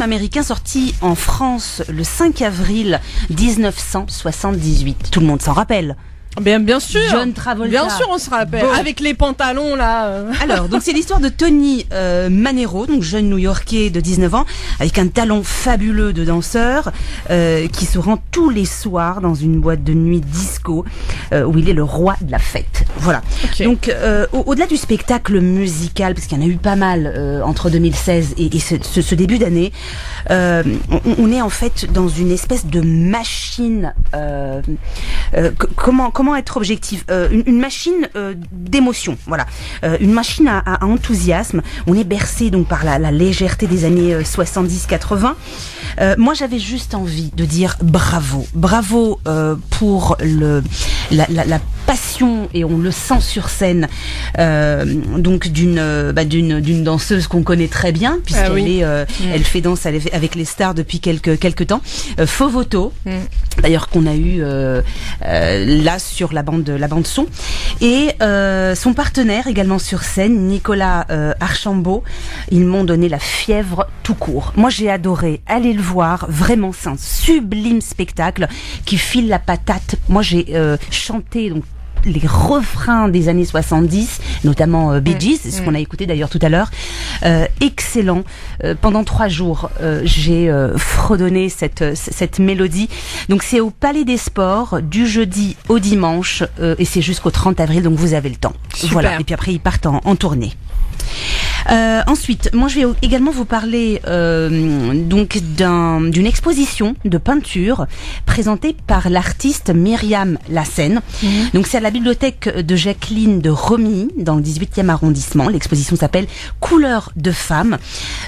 américain sorti en France le 5 avril 1978. Tout le monde s'en rappelle. Bien sûr. John Travolta. Bien sûr, on se rappelle. Bon. Avec les pantalons là. Alors, donc c'est l'histoire de Tony Manero, donc jeune New-Yorkais de 19 ans, avec un talent fabuleux de danseur, qui se rend tous les soirs dans une boîte de nuit disco, où il est le roi de la fête. Voilà. Okay. Donc, au-delà du spectacle musical, parce qu'il y en a eu pas mal entre 2016 et ce début d'année, on est en fait dans une espèce de machine. Comment être objectif, une machine d'émotion, voilà, une machine à enthousiasme. On est bercé donc par la légèreté des années 70-80. Moi, j'avais juste envie de dire bravo pour la passion, et on le sent sur scène, donc d'une danseuse qu'on connaît très bien, puisqu'elle elle fait danse avec les stars depuis quelques temps. Fovoto, d'ailleurs, qu'on a eu là sur la bande son, et son partenaire également sur scène, Nicolas Archambault. Ils m'ont donné la fièvre tout court. Moi, j'ai adoré aller le voir. Vraiment, c'est un sublime spectacle qui file la patate. Moi, j'ai chanté donc les refrains des années 70, notamment Bee Gees, c'est ce qu'on a écouté d'ailleurs tout à l'heure. Excellent. Pendant 3 jours, j'ai fredonné cette mélodie. Donc c'est au Palais des Sports du jeudi au dimanche, et c'est jusqu'au 30 avril, donc vous avez le temps. Super. Voilà. Et puis après ils partent en tournée. Ensuite, moi je vais également vous parler donc d'une exposition de peinture présentée par l'artiste Myriam Lassen. Donc c'est à la bibliothèque de Jacqueline de Romilly dans le 18e arrondissement. L'exposition s'appelle Couleurs de femmes.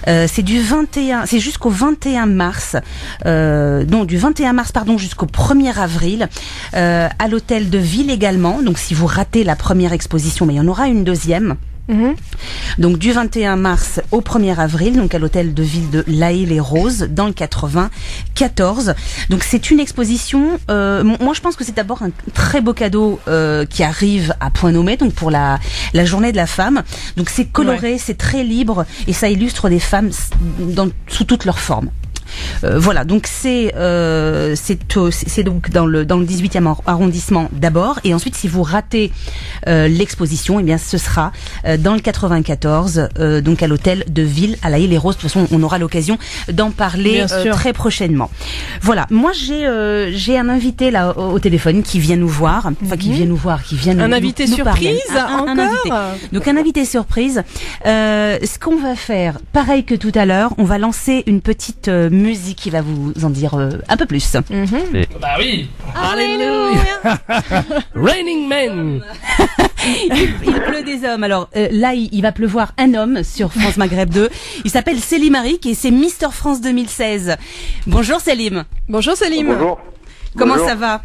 C'est jusqu'au 21 mars. Du 21 mars jusqu'au 1er avril à l'hôtel de Ville également. Donc si vous ratez la première exposition, mais il y en aura une deuxième. Donc du 21 mars au 1er avril, donc à l'hôtel de ville de La Haye-les-Roses dans le 94. Donc c'est une exposition, moi je pense que c'est d'abord un très beau cadeau qui arrive à point nommé, donc pour la journée de la femme. Donc c'est coloré, c'est très libre, et ça illustre des femmes sous toutes leurs formes. Voilà, donc c'est donc dans le 18e arrondissement d'abord, et ensuite si vous ratez l'exposition, eh bien ce sera dans le 94, donc à l'hôtel de Ville à La Haye-les-Roses. De toute façon, on aura l'occasion d'en parler très prochainement. Voilà, moi j'ai un invité là au téléphone qui vient nous voir, un invité surprise parler. Un invité. Donc un invité surprise. Ce qu'on va faire, pareil que tout à l'heure, on va lancer une petite musique qui va vous en dire un peu plus. Bah oui. Alléluia. Raining Men. Il pleut des hommes. Alors là, il va pleuvoir un homme sur France Maghreb 2. Il s'appelle Selim Harik et c'est Mister France 2016. Bonjour Selim. Bonjour Selim. Bonjour. Comment Bonjour. ça va?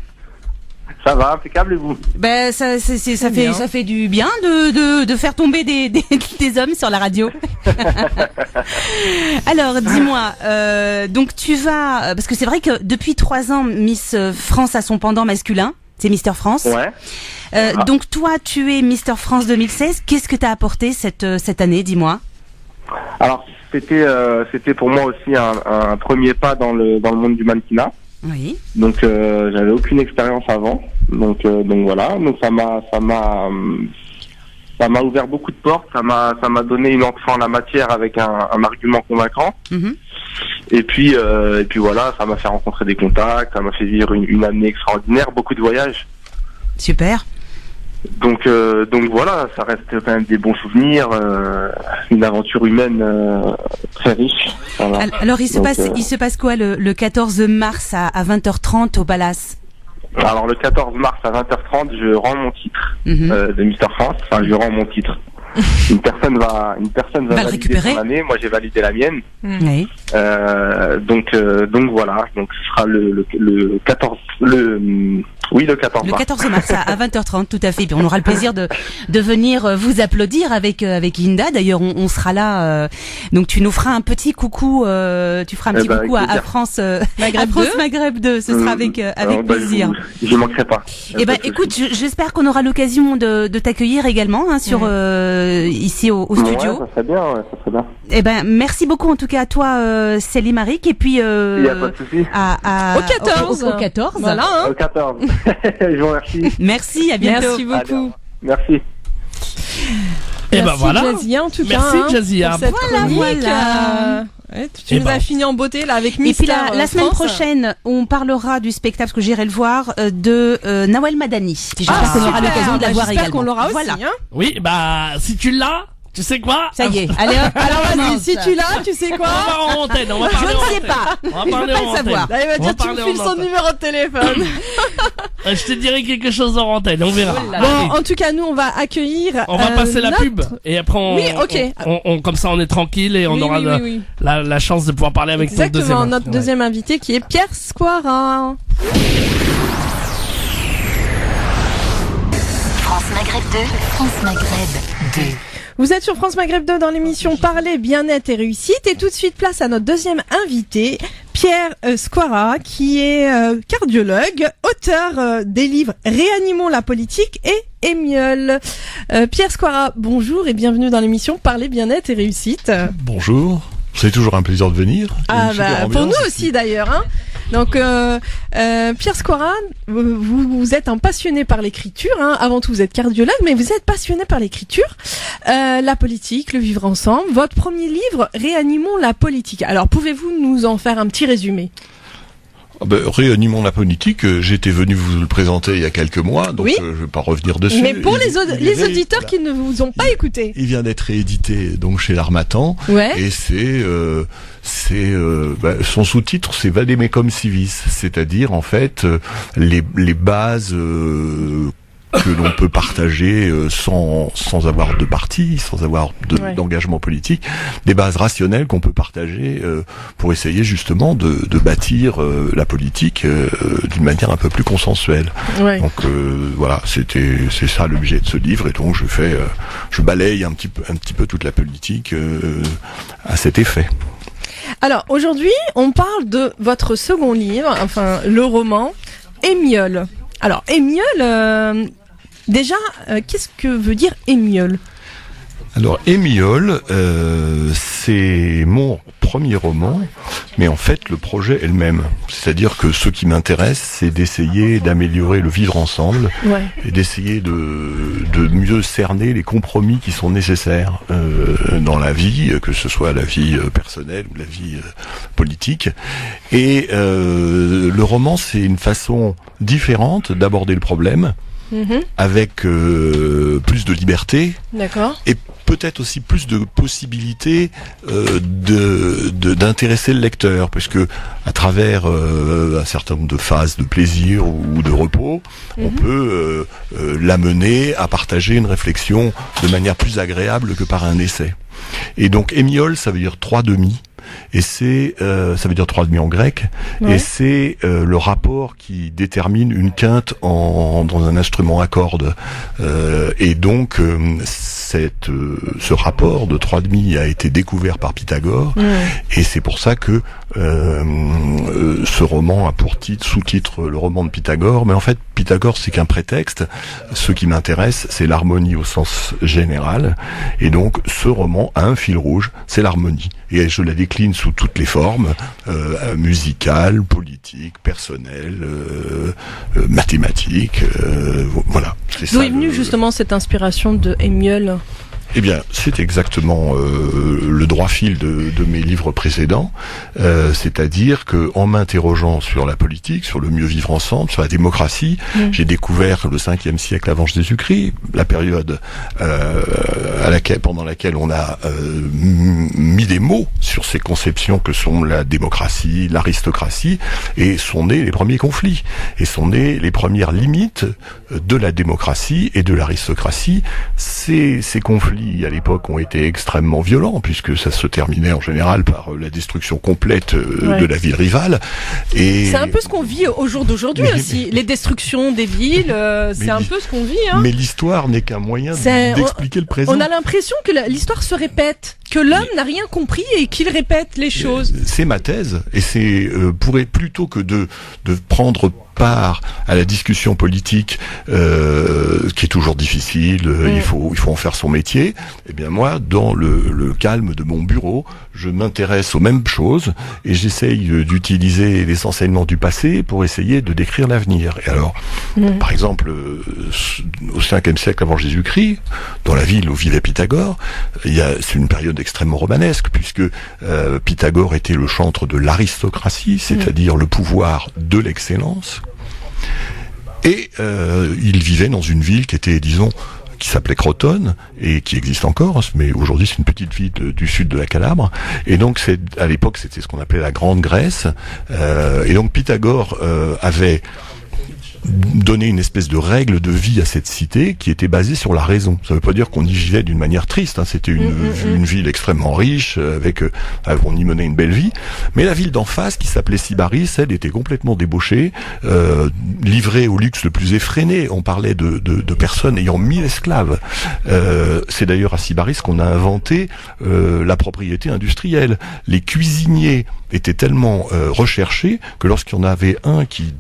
Ça va, impeccable, et vous? Ben ça fait du bien de faire tomber des hommes sur la radio. Alors dis-moi, donc tu vas, parce que c'est vrai que depuis 3 ans, Miss France a son pendant masculin, c'est Mister France. Ouais. Donc toi, tu es Mister France 2016. Qu'est-ce que t'as apporté cette année, dis-moi? Alors c'était pour moi aussi un premier pas dans le monde du mannequinat. Oui. Donc j'avais aucune expérience avant. Donc voilà. Donc ça m'a ouvert beaucoup de portes. Ça m'a donné une entrée en la matière avec un argument convaincant. Et puis voilà, ça m'a fait rencontrer des contacts. Ça m'a fait vivre une année extraordinaire, beaucoup de voyages. Super. Donc voilà, ça reste quand même des bons souvenirs, une aventure humaine très riche. Voilà. Alors il se passe quoi le 14 mars à 20h30 au Palace? Alors le 14 mars à 20h30, je rends mon titre de Mister France. Enfin, je rends mon titre. une personne va le valider récupérer. son année. Moi, j'ai validé la mienne. Oui. Donc voilà. Donc ce sera le 14, le 14 Le mars. 14 mars à 20h30, tout à fait. Puis on aura le plaisir de venir vous applaudir avec Linda. D'ailleurs, on sera là. Donc tu nous feras un petit coucou. Tu feras un petit coucou à France Maghreb France 2. Maghreb 2. Ce sera avec plaisir. Je manquerai pas. Eh ben, écoute, j'espère qu'on aura l'occasion de t'accueillir également sur ici au studio. Ouais, ça serait bien. Ouais, ça serait bien. Eh ben, merci beaucoup en tout cas à toi, Céline Maric, et puis Il y a pas de souci. Au 14. Au 14. Voilà, hein. Au 14. Je vous remercie. Merci, à bientôt. Merci beaucoup. Merci. Et ben Merci voilà. Jazia, en tout cas. Merci, hein, Jazia. pour cette chronique. Voilà. Ouais, tu Eh nous ben. as fini en beauté là avec Et puis Mister la semaine France. prochaine, on parlera du spectacle, parce que j'irai le voir, de Nawel Madani. J'espère qu'on aura super. l'occasion de la Bah, voir j'espère également. qu'on l'aura aussi. Voilà. Hein. Oui, bah si tu l'as, tu sais quoi? Ça y est. Allez hop. Alors vas-y, commence. si tu l'as, tu sais On quoi? va en antenne, on va Je parler en ne sais antenne. pas. On va Je parler veux pas en le antenne. savoir. Là, il va On va dire tu me parler files en son antenne. numéro de téléphone. Je te dirai quelque chose en antenne, on verra. Oh là Bon, en tout cas, nous on va accueillir. On va passer la notre- pub et après on, Oui, ok. comme ça on est tranquille et on Oui, aura oui, oui. la chance de pouvoir parler avec Exactement, ton deuxième. notre deuxième invité qui est Pierre Squara. France Maghreb 2, France Maghreb 2. Vous êtes sur France Maghreb 2 dans l'émission Parler, bien-être et réussite. Et tout de suite, place à notre deuxième invité, Pierre Squara, qui est cardiologue, auteur des livres Réanimons la politique et Émiole. Pierre Squara, bonjour et bienvenue dans l'émission Parler, bien-être et réussite. Bonjour, c'est toujours un plaisir de venir. Ah Une super bah, pour ambiance nous ici. aussi d'ailleurs. Hein. Donc Pierre Squara, vous êtes un passionné par l'écriture. Hein. Avant tout, vous êtes cardiologue, mais vous êtes passionné par l'écriture, la politique, le vivre ensemble. Votre premier livre, Réanimons la politique. Alors, pouvez-vous nous en faire un petit résumé? Réanimons la politique, j'étais venu vous le présenter il y a quelques mois, donc Oui. je ne vais pas revenir dessus. Mais pour les Il auditeurs qui ne vous ont pas écouté. Il vient d'être réédité donc chez l'Harmattan, Ouais. et son sous-titre c'est Vademecum Civis, c'est-à-dire en fait les bases que l'on peut partager sans avoir de parti, sans avoir Ouais. d'engagement politique, des bases rationnelles qu'on peut partager pour essayer justement de bâtir la politique d'une manière un peu plus consensuelle. Ouais. Donc voilà, c'est ça l'objet de ce livre, et donc je balaye un petit peu toute la politique à cet effet. Alors aujourd'hui, on parle de votre second livre, enfin le roman Émiole. Alors Émiole, déjà, qu'est-ce que veut dire Émiole? Alors Émiole, c'est mon premier roman, mais en fait le projet est le même. C'est-à-dire que ce qui m'intéresse, c'est d'essayer d'améliorer le vivre ensemble, Ouais. et d'essayer de mieux cerner les compromis qui sont nécessaires dans la vie, que ce soit la vie personnelle ou la vie politique. Et le roman, c'est une façon différente d'aborder le problème, avec plus de liberté, D'accord. et peut-être aussi plus de possibilités d'intéresser le lecteur, puisque à travers un certain nombre de phases de plaisir ou de repos, on peut l'amener à partager une réflexion de manière plus agréable que par un essai. Et donc Émiole, ça veut dire 3/2. Et ça veut dire 3/2 en grec, Ouais. et c'est le rapport qui détermine une quinte dans un instrument à cordes. Et donc ce rapport de 3/2 a été découvert par Pythagore, et c'est pour ça que ce roman a pour sous-titre le roman de Pythagore. Mais en fait, Pythagore, c'est qu'un prétexte. Ce qui m'intéresse, c'est l'harmonie au sens général, et donc ce roman a un fil rouge, c'est l'harmonie, et je la décline sous toutes les formes, musicales, politiques, personnelles, mathématiques, voilà. C'est D'où ça est venue le- justement cette inspiration de Émiole? Eh bien, c'est exactement le droit fil de mes livres précédents, c'est-à-dire que en m'interrogeant sur la politique, sur le mieux vivre ensemble, sur la démocratie, j'ai découvert le 5e siècle avant Jésus-Christ, la période pendant laquelle on a mis des mots sur ces conceptions que sont la démocratie, l'aristocratie, et sont nés les premiers conflits, et sont nés les premières limites de la démocratie et de l'aristocratie. Ces conflits qui à l'époque ont été extrêmement violents, puisque ça se terminait en général par la destruction complète de la ville rivale. Et c'est un peu ce qu'on vit au jour d'aujourd'hui aussi. Les destructions des villes, c'est un peu ce qu'on vit. Hein. Mais l'histoire n'est qu'un moyen d'expliquer le présent. On a l'impression que l'histoire se répète, que l'homme n'a rien compris et qu'il répète les choses. C'est ma thèse, et c'est plutôt que de prendre part à la discussion politique qui est toujours difficile, il faut en faire son métier. Eh bien moi, dans le calme de mon bureau, je m'intéresse aux mêmes choses et j'essaye d'utiliser les enseignements du passé pour essayer de décrire l'avenir. Et alors, par exemple, au 5e siècle avant Jésus-Christ, dans la ville où vivait Pythagore, c'est une période extrêmement romanesque, puisque Pythagore était le chantre de l'aristocratie, c'est-à-dire le pouvoir de l'excellence. Et il vivait dans une ville qui était, disons, qui s'appelait Crotone et qui existe encore, mais aujourd'hui c'est une petite ville du sud de la Calabre. Et donc à l'époque c'était ce qu'on appelait la Grande Grèce. Et donc Pythagore avait donner une espèce de règle de vie à cette cité qui était basée sur la raison. Ça ne veut pas dire qu'on y vivait d'une manière triste, hein. C'était une ville extrêmement riche, on y menait une belle vie, mais la ville d'en face, qui s'appelait Sybaris, elle était complètement débauchée, livrée au luxe le plus effréné. On parlait de personnes ayant 1000 esclaves. C'est d'ailleurs à Sybaris qu'on a inventé la propriété industrielle. Les cuisiniers étaient tellement recherchés que lorsqu'il y en avait un qui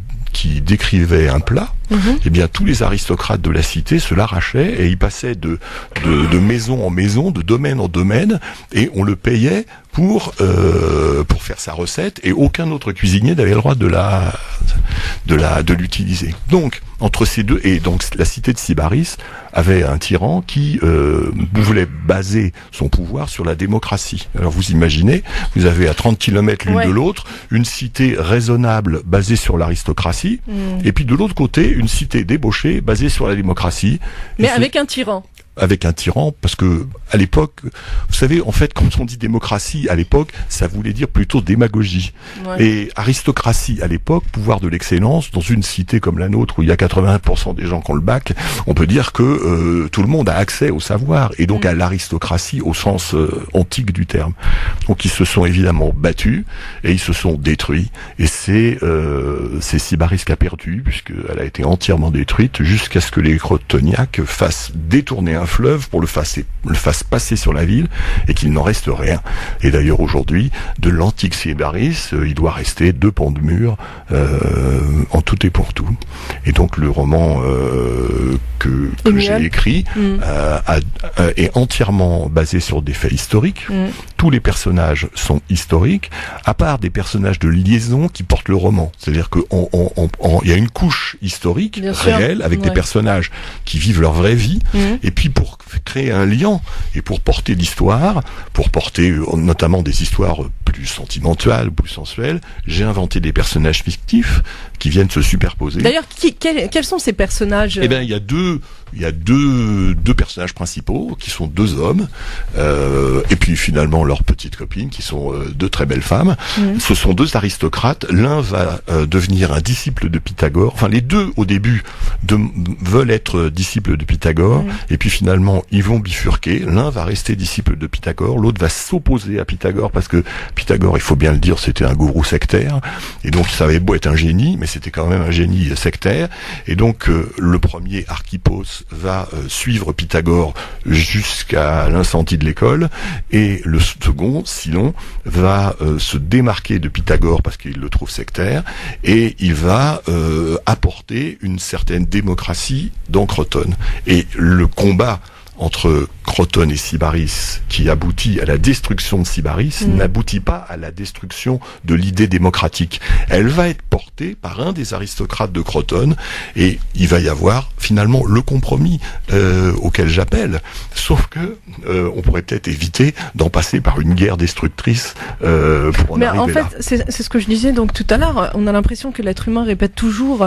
décrivait un plat, eh bien tous les aristocrates de la cité se l'arrachaient et ils passaient de maison en maison, de domaine en domaine, et on le payait pour faire sa recette, et aucun autre cuisinier n'avait le droit de l'utiliser. Donc entre ces deux, et donc la cité de Sybaris avait un tyran qui voulait baser son pouvoir sur la démocratie. Alors vous imaginez, vous avez à 30 km l'une de l'autre une cité raisonnable basée sur l'aristocratie, et puis de l'autre côté une cité débauchée basée sur la démocratie. Mais avec un tyran. Avec un tyran, parce que à l'époque, vous savez, en fait, quand on dit démocratie à l'époque, ça voulait dire plutôt démagogie. Et aristocratie à l'époque, pouvoir de l'excellence, dans une cité comme la nôtre où il y a 80% des gens qui ont le bac, on peut dire que tout le monde a accès au savoir, et donc à l'aristocratie au sens antique du terme. Donc ils se sont évidemment battus et ils se sont détruits, et c'est Sybaris qui a perdu, puisqu'elle a été entièrement détruite jusqu'à ce que les Crotoniaques fassent détourner un fleuve pour le fasse passer sur la ville, et qu'il n'en reste rien. Et d'ailleurs aujourd'hui, de l'antique Sybaris, il doit rester 2 pans de mur en tout et pour tout. Et donc le roman que j'ai écrit est entièrement basé sur des faits historiques. Tous les personnages sont historiques, à part des personnages de liaison qui portent le roman. C'est-à-dire qu'il y a une couche historique réelle avec des personnages qui vivent leur vraie vie, et puis pour créer un lien et pour porter l'histoire, pour porter notamment des histoires plus sentimentales, plus sensuelles, j'ai inventé des personnages fictifs qui viennent se superposer. D'ailleurs, quels sont ces personnages ? Eh bien, il y a deux personnages principaux qui sont 2 hommes, et puis finalement leurs petites copines qui sont 2 très belles femmes. Ce sont 2 aristocrates. L'un va devenir un disciple de Pythagore. Enfin, les deux au début veulent être disciples de Pythagore, et puis finalement ils vont bifurquer. L'un va rester disciple de Pythagore, l'autre va s'opposer à Pythagore, parce que Pythagore, il faut bien le dire, c'était un gourou sectaire, et donc ça avait beau être un génie, mais c'était quand même un génie sectaire. Et donc le premier, Archippos, va suivre Pythagore jusqu'à l'incendie de l'école, et le second, Silon, va se démarquer de Pythagore parce qu'il le trouve sectaire, et il va apporter une certaine démocratie dans Crotone. Et le combat entre Crotone et Sybaris, qui aboutit à la destruction de Sybaris, n'aboutit pas à la destruction de l'idée démocratique. Elle va être portée par un des aristocrates de Crotone, et il va y avoir finalement le compromis auquel j'appelle. Sauf que on pourrait peut-être éviter d'en passer par une guerre destructrice pour en arriver là. Mais en fait, c'est ce que je disais donc tout à l'heure. On a l'impression que l'être humain répète toujours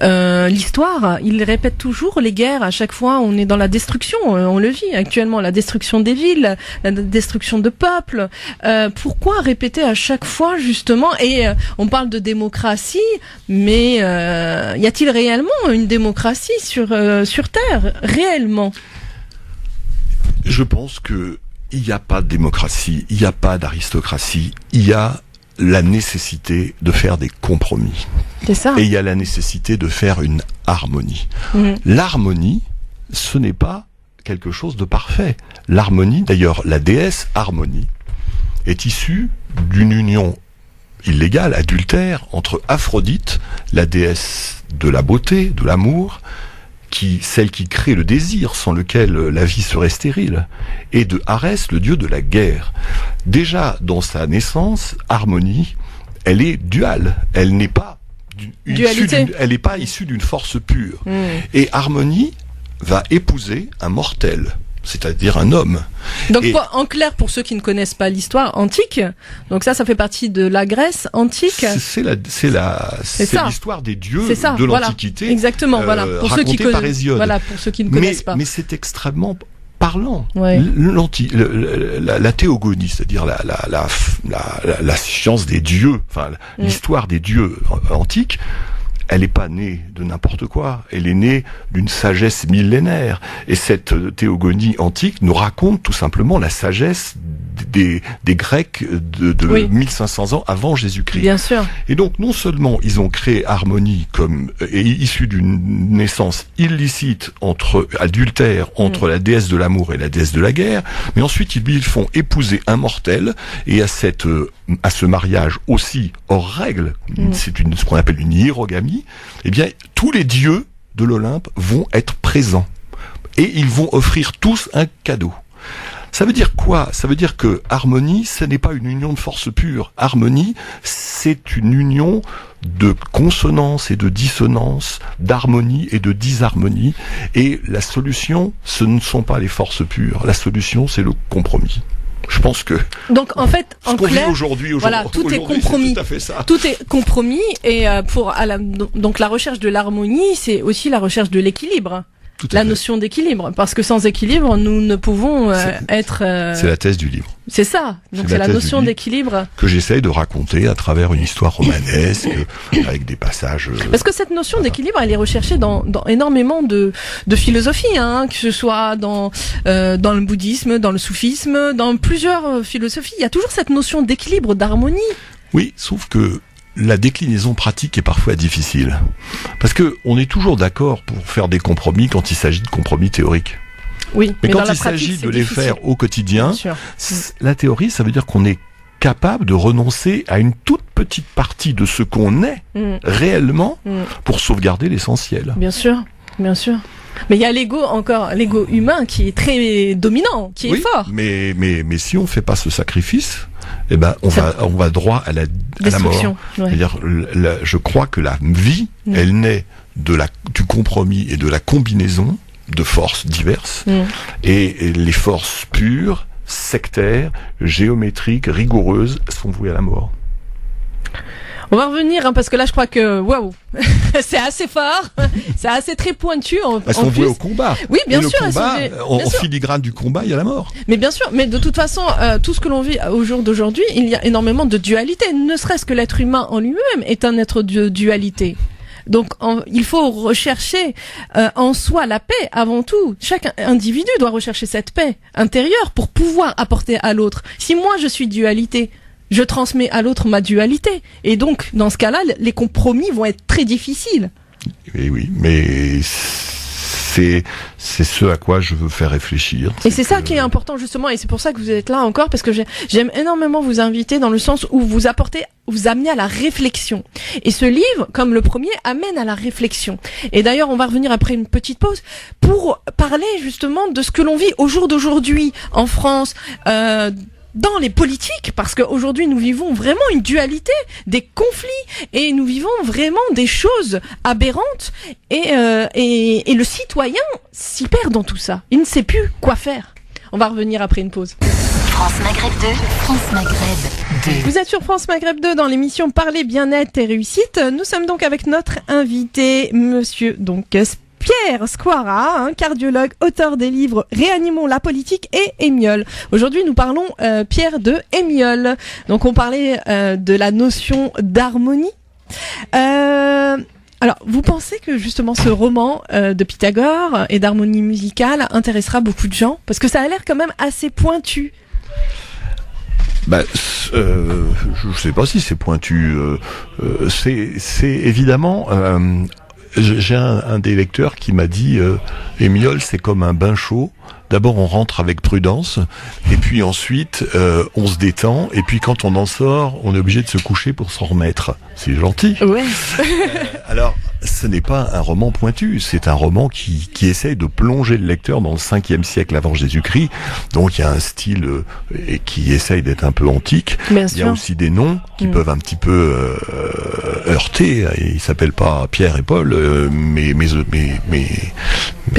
l'histoire. Il répète toujours les guerres. À chaque fois, on est dans la destruction. On le vit actuellement, la destruction des villes, la destruction de peuples. Pourquoi répéter à chaque fois justement, et on parle de démocratie, mais y a-t-il réellement une démocratie sur Terre, réellement ? Je pense que il n'y a pas de démocratie, il n'y a pas d'aristocratie, il y a la nécessité de faire des compromis. C'est ça. Et il y a la nécessité de faire une harmonie. L'harmonie, ce n'est pas quelque chose de parfait. L'harmonie, d'ailleurs, la déesse Harmonie, est issue d'une union illégale, adultère, entre Aphrodite, la déesse de la beauté, de l'amour, celle qui crée le désir, sans lequel la vie serait stérile, et de Arès, le dieu de la guerre. Déjà, dans sa naissance, Harmonie, elle est duale. Elle n'est pas elle n'est pas issue d'une force pure. Et Harmonie va épouser un mortel, c'est-à-dire un homme. Donc en clair, pour ceux qui ne connaissent pas l'histoire antique, donc ça fait partie de la Grèce antique. C'est l'histoire des dieux de l'Antiquité. Voilà. Exactement, voilà. Pour ceux qui par Hésiode. Voilà, pour ceux qui ne connaissent pas. Mais c'est extrêmement parlant. Ouais. La théogonie, c'est-à-dire la science des dieux, enfin l'histoire des dieux antiques, elle n'est pas née de n'importe quoi, elle est née d'une sagesse millénaire. Et cette théogonie antique nous raconte tout simplement la sagesse des Grecs de 1500 ans avant Jésus-Christ. Bien sûr. Et donc, non seulement ils ont créé Harmonie issue d'une naissance illicite adultère entre la déesse de l'amour et la déesse de la guerre, mais ensuite ils lui font épouser un mortel, et à ce mariage aussi hors règle, c'est ce qu'on appelle une hiérogamie, eh bien, tous les dieux de l'Olympe vont être présents. Et ils vont offrir tous un cadeau. Ça veut dire quoi? Ça veut dire que Harmonie, ce n'est pas une union de force pure. Harmonie, c'est une union de consonance et de dissonance, d'harmonie et de disharmonie. Et la solution, ce ne sont pas les forces pures. La solution, c'est le compromis. Je pense que. Donc en fait, en clair, voilà, tout est compromis. C'est tout à fait ça. Tout est compromis, et donc la recherche de l'harmonie, c'est aussi la recherche de l'équilibre. La notion d'équilibre, parce que sans équilibre, nous ne pouvons être. C'est la thèse du livre. C'est ça. Donc c'est la notion d'équilibre que j'essaye de raconter à travers une histoire romanesque avec des passages. Parce que cette notion d'équilibre, elle est recherchée dans énormément de philosophies, que ce soit dans le bouddhisme, dans le soufisme, dans plusieurs philosophies. Il y a toujours cette notion d'équilibre, d'harmonie. Oui, sauf que la déclinaison pratique est parfois difficile. Parce que on est toujours d'accord pour faire des compromis quand il s'agit de compromis théoriques. Oui, mais quand il s'agit de les faire au quotidien, la théorie, ça veut dire qu'on est capable de renoncer à une toute petite partie de ce qu'on est réellement pour sauvegarder l'essentiel. Bien sûr, bien sûr. Mais il y a l'ego humain qui est très dominant, qui est fort. Mais si on fait pas ce sacrifice, eh ben on va droit à la mort. Ouais. C'est-à-dire, je crois que la vie, elle naît du compromis et de la combinaison de forces diverses, et les forces pures, sectaires, géométriques, rigoureuses sont vouées à la mort. On va revenir, parce que là je crois que c'est assez fort, c'est assez très pointu. Elles sont vouées au combat. Oui, bien sûr. En filigrane du combat, il y a la mort. Mais bien sûr, mais de toute façon, tout ce que l'on vit au jour d'aujourd'hui, il y a énormément de dualité. Ne serait-ce que l'être humain en lui-même est un être de dualité. Donc il faut rechercher en soi la paix avant tout. Chaque individu doit rechercher cette paix intérieure pour pouvoir apporter à l'autre. Si moi je suis dualité, je transmets à l'autre ma dualité. Et donc, dans ce cas-là, les compromis vont être très difficiles. Oui, mais c'est ce à quoi je veux faire réfléchir. Et c'est ça qui est important, justement, et c'est pour ça que vous êtes là encore, parce que j'aime énormément vous inviter dans le sens où vous amenez à la réflexion. Et ce livre, comme le premier, amène à la réflexion. Et d'ailleurs, on va revenir après une petite pause pour parler justement de ce que l'on vit au jour d'aujourd'hui en France, dans les politiques, parce qu'aujourd'hui nous vivons vraiment une dualité, des conflits, et nous vivons vraiment des choses aberrantes, et le citoyen s'y perd dans tout ça. Il ne sait plus quoi faire. On va revenir après une pause. France Maghreb 2, France Maghreb 2. Vous êtes sur France Maghreb 2 dans l'émission Parler bien-être et réussite. Nous sommes donc avec notre invité, monsieur Pierre Squara, cardiologue, auteur des livres Réanimons la politique et Hémiol. Aujourd'hui, nous parlons, Pierre, de Hémiol. Donc, on parlait de la notion d'harmonie. Alors, vous pensez que justement ce roman de Pythagore et d'harmonie musicale intéressera beaucoup de gens? Parce que ça a l'air quand même assez pointu. Je sais pas si c'est pointu. C'est évidemment... j'ai un des lecteurs qui m'a dit Hémiole, c'est comme un bain chaud. D'abord on rentre avec prudence, et puis ensuite on se détend, et puis quand on en sort, on est obligé de se coucher pour s'en remettre. C'est gentil. Ouais. Alors, ce n'est pas un roman pointu, c'est un roman qui essaye de plonger le lecteur dans le 5e siècle avant Jésus-Christ. Donc il y a un style qui essaye d'être un peu antique. Bien il y a sûr. aussi des noms qui peuvent un petit peu heurter. Ils s'appellent pas Pierre et Paul, mais mes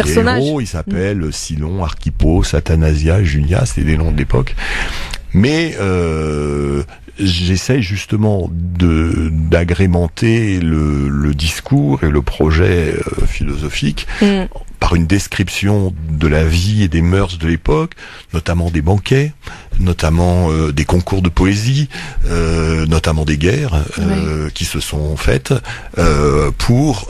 héros, ils s'appellent Silon, Archippos, Athanasia, Junia, c'est des noms de l'époque. Mais j'essaye justement d'agrémenter le discours et le projet philosophique par une description de la vie et des mœurs de l'époque, notamment des banquets, notamment des concours de poésie, notamment des guerres qui se sont faites pour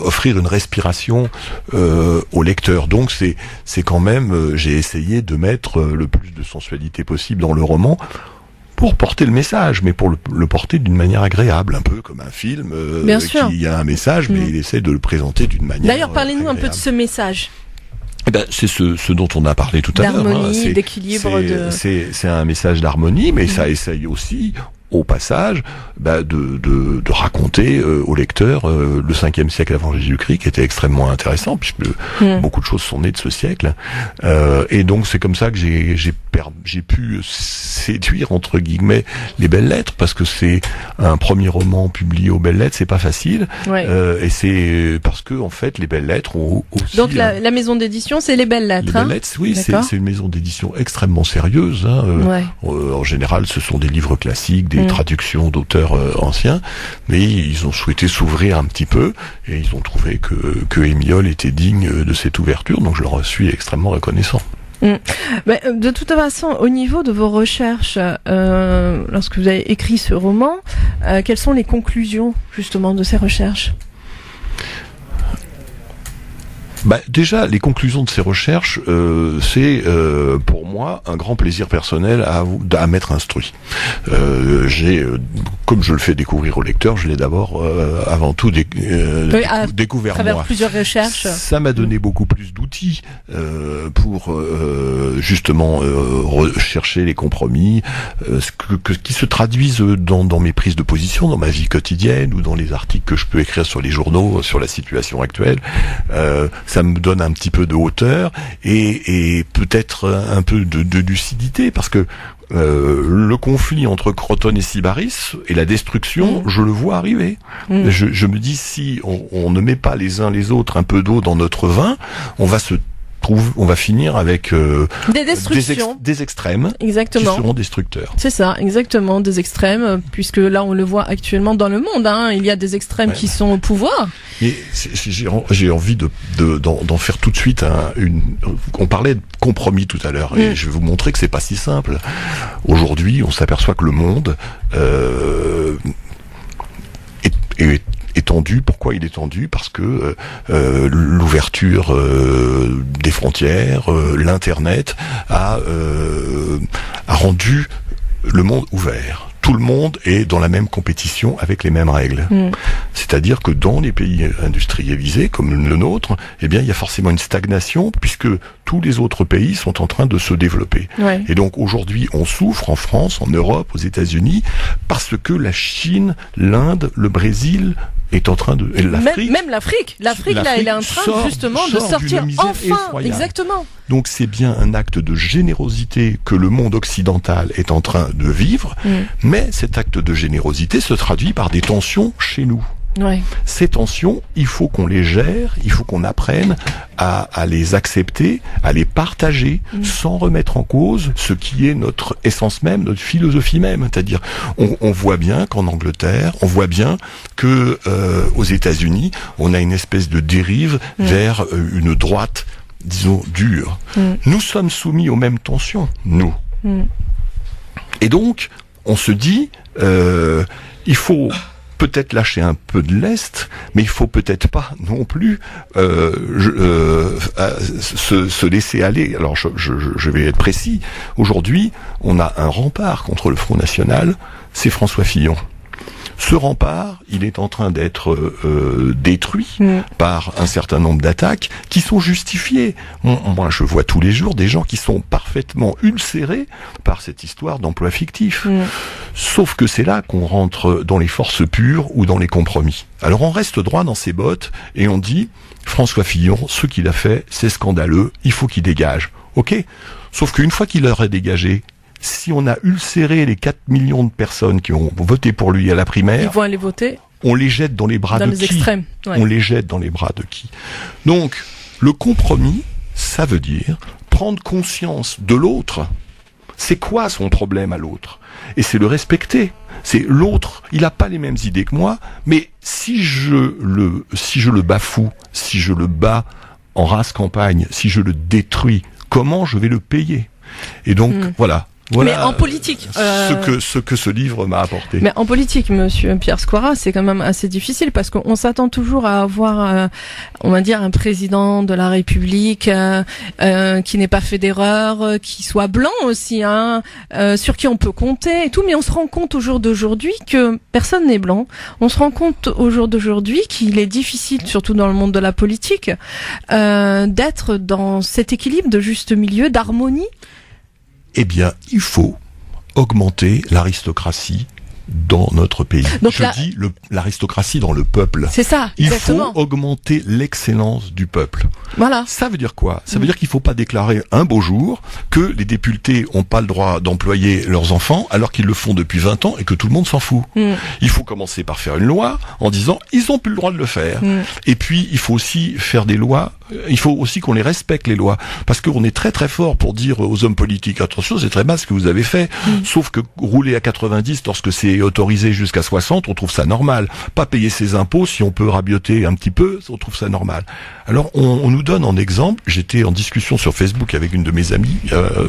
offrir une respiration au lecteur. Donc c'est quand même, j'ai essayé de mettre le plus de sensualité possible dans le roman, pour porter le message, mais pour le porter d'une manière agréable, un peu comme un film qui a un message, mais il essaie de le présenter d'une manière D'ailleurs, parlez-nous un peu de ce message. C'est ce dont on a parlé tout à l'heure. D'harmonie, d'équilibre. C'est un message d'harmonie, mais ça essaye aussi, au passage, de raconter au lecteur le 5e siècle avant Jésus-Christ, qui était extrêmement intéressant, puisque beaucoup de choses sont nées de ce siècle. Et donc c'est comme ça que j'ai pu séduire, entre guillemets, les Belles Lettres, parce que c'est un premier roman publié aux Belles Lettres, c'est pas facile. Et c'est parce que, en fait, les Belles Lettres ont aussi... Donc la maison d'édition, c'est les Belles Lettres. Les Belles Lettres, oui, c'est une maison d'édition extrêmement sérieuse. En général, ce sont des livres classiques, des traductions d'auteurs anciens, mais ils ont souhaité s'ouvrir un petit peu, et ils ont trouvé que Hémiole était digne de cette ouverture, donc je leur suis extrêmement reconnaissant. De toute façon, au niveau de vos recherches, lorsque vous avez écrit ce roman, quelles sont les conclusions justement de ces recherches ? Déjà, les conclusions de ces recherches, c'est pour moi un grand plaisir personnel à m'être instruit. Comme je le fais découvrir au lecteur, je l'ai d'abord avant tout découvert à travers moi. Plusieurs recherches. Ça m'a donné beaucoup plus d'outils pour justement rechercher les compromis, qui se traduisent dans mes prises de position, dans ma vie quotidienne ou dans les articles que je peux écrire sur les journaux, sur la situation actuelle. Ça me donne un petit peu de hauteur et peut-être un peu de lucidité, parce que le conflit entre Crotone et Sybaris et la destruction, je le vois arriver. Je me dis, si on ne met pas les uns les autres un peu d'eau dans notre vin, on va finir avec des destructions, des extrêmes, exactement, qui seront destructeurs. C'est ça, exactement, des extrêmes, puisque là on le voit actuellement dans le monde. Il y a des extrêmes qui sont au pouvoir. Et j'ai envie d'en faire tout de suite on parlait de compromis tout à l'heure, et je vais vous montrer que c'est pas si simple. Aujourd'hui, on s'aperçoit que le monde est tendu. Pourquoi il est tendu ? Parce que l'ouverture des frontières, l'internet a rendu le monde ouvert. Tout le monde est dans la même compétition avec les mêmes règles. C'est-à-dire que dans les pays industrialisés comme le nôtre, il y a forcément une stagnation, puisque tous les autres pays sont en train de se développer. Et donc aujourd'hui, on souffre en France, en Europe, aux États-Unis, parce que la Chine, l'Inde, le Brésil est en train de... L'Afrique, là, elle est en train justement de sortir enfin. Exactement. Donc c'est bien un acte de générosité que le monde occidental est en train de vivre, mais cet acte de générosité se traduit par des tensions chez nous. Ces tensions, il faut qu'on les gère, il faut qu'on apprenne à les accepter, à les partager, sans remettre en cause ce qui est notre essence même, notre philosophie même. C'est-à-dire, on voit bien qu'en Angleterre, on voit bien que aux États-Unis, on a une espèce de dérive vers une droite, disons, dure. Nous sommes soumis aux mêmes tensions, nous. Et donc, on se dit, il faut peut-être lâcher un peu de lest, mais il faut peut-être pas non plus se laisser aller. Alors je vais être précis. Aujourd'hui, on a un rempart contre le Front National, c'est François Fillon. Ce rempart, il est en train d'être détruit par un certain nombre d'attaques qui sont justifiées. Moi, je vois tous les jours des gens qui sont parfaitement ulcérés par cette histoire d'emploi fictif. Sauf que c'est là qu'on rentre dans les forces pures ou dans les compromis. Alors on reste droit dans ses bottes et on dit François Fillon, ce qu'il a fait, c'est scandaleux, il faut qu'il dégage. Ok ? Sauf qu'une fois qu'il aurait dégagé, si on a ulcéré les 4 millions de personnes qui ont voté pour lui à la primaire, ils vont aller voter. On les jette dans les bras de qui ? Extrêmes. Ouais. On les jette dans les bras de qui ? Donc, le compromis, ça veut dire prendre conscience de l'autre. C'est quoi son problème à l'autre ? Et c'est le respecter. C'est l'autre, il n'a pas les mêmes idées que moi, mais si je le bafoue, si je le bats en race campagne, si je le détruis, comment je vais le payer ? Et donc, voilà. Mais en politique, ce que ce livre m'a apporté. Mais en politique, monsieur Pierre Squara, c'est quand même assez difficile parce qu'on s'attend toujours à avoir, on va dire, un président de la République qui n'ait pas fait d'erreur, qui soit blanc aussi, sur qui on peut compter et tout. Mais on se rend compte au jour d'aujourd'hui que personne n'est blanc. On se rend compte au jour d'aujourd'hui qu'il est difficile, surtout dans le monde de la politique, d'être dans cet équilibre de juste milieu, d'harmonie. Eh bien, il faut augmenter l'aristocratie dans notre pays. Donc dis l'aristocratie dans le peuple. C'est ça, exactement. Il faut augmenter l'excellence du peuple. Voilà. Ça veut dire quoi ? Ça veut dire qu'il faut pas déclarer un beau jour que les députés ont pas le droit d'employer leurs enfants alors qu'ils le font depuis 20 ans et que tout le monde s'en fout. Il faut commencer par faire une loi en disant ils ont plus le droit de le faire. Et puis il faut aussi faire des lois. Il faut aussi qu'on les respecte, les lois, parce qu'on est très très fort pour dire aux hommes politiques attention, c'est très mal ce que vous avez fait. Sauf que rouler à 90 lorsque c'est autorisé jusqu'à 60, on trouve ça normal. Pas payer ses impôts, si on peut rabioter un petit peu, on trouve ça normal. Alors on nous donne en exemple, j'étais en discussion sur Facebook avec une de mes amies,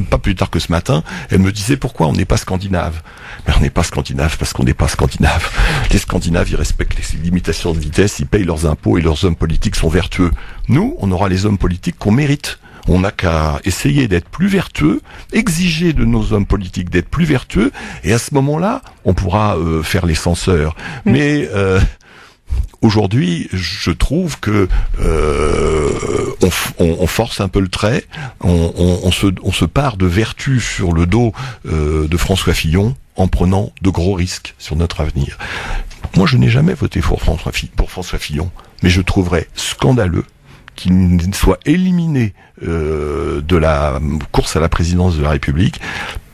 pas plus tard que ce matin, elle me disait pourquoi on n'est pas scandinave. Mais on n'est pas scandinave parce qu'on n'est pas scandinave. Les Scandinaves, ils respectent les limitations de vitesse, ils payent leurs impôts et leurs hommes politiques sont vertueux. Nous, on aura les hommes politiques qu'on mérite. On n'a qu'à essayer d'être plus vertueux, exiger de nos hommes politiques d'être plus vertueux, et à ce moment-là, on pourra faire les censeurs. Mais aujourd'hui, je trouve que on force un peu le trait, on se part de vertu sur le dos de François Fillon en prenant de gros risques sur notre avenir. Moi, je n'ai jamais voté pour François Fillon, mais je trouverais scandaleux qu'il soit éliminé de la course à la présidence de la République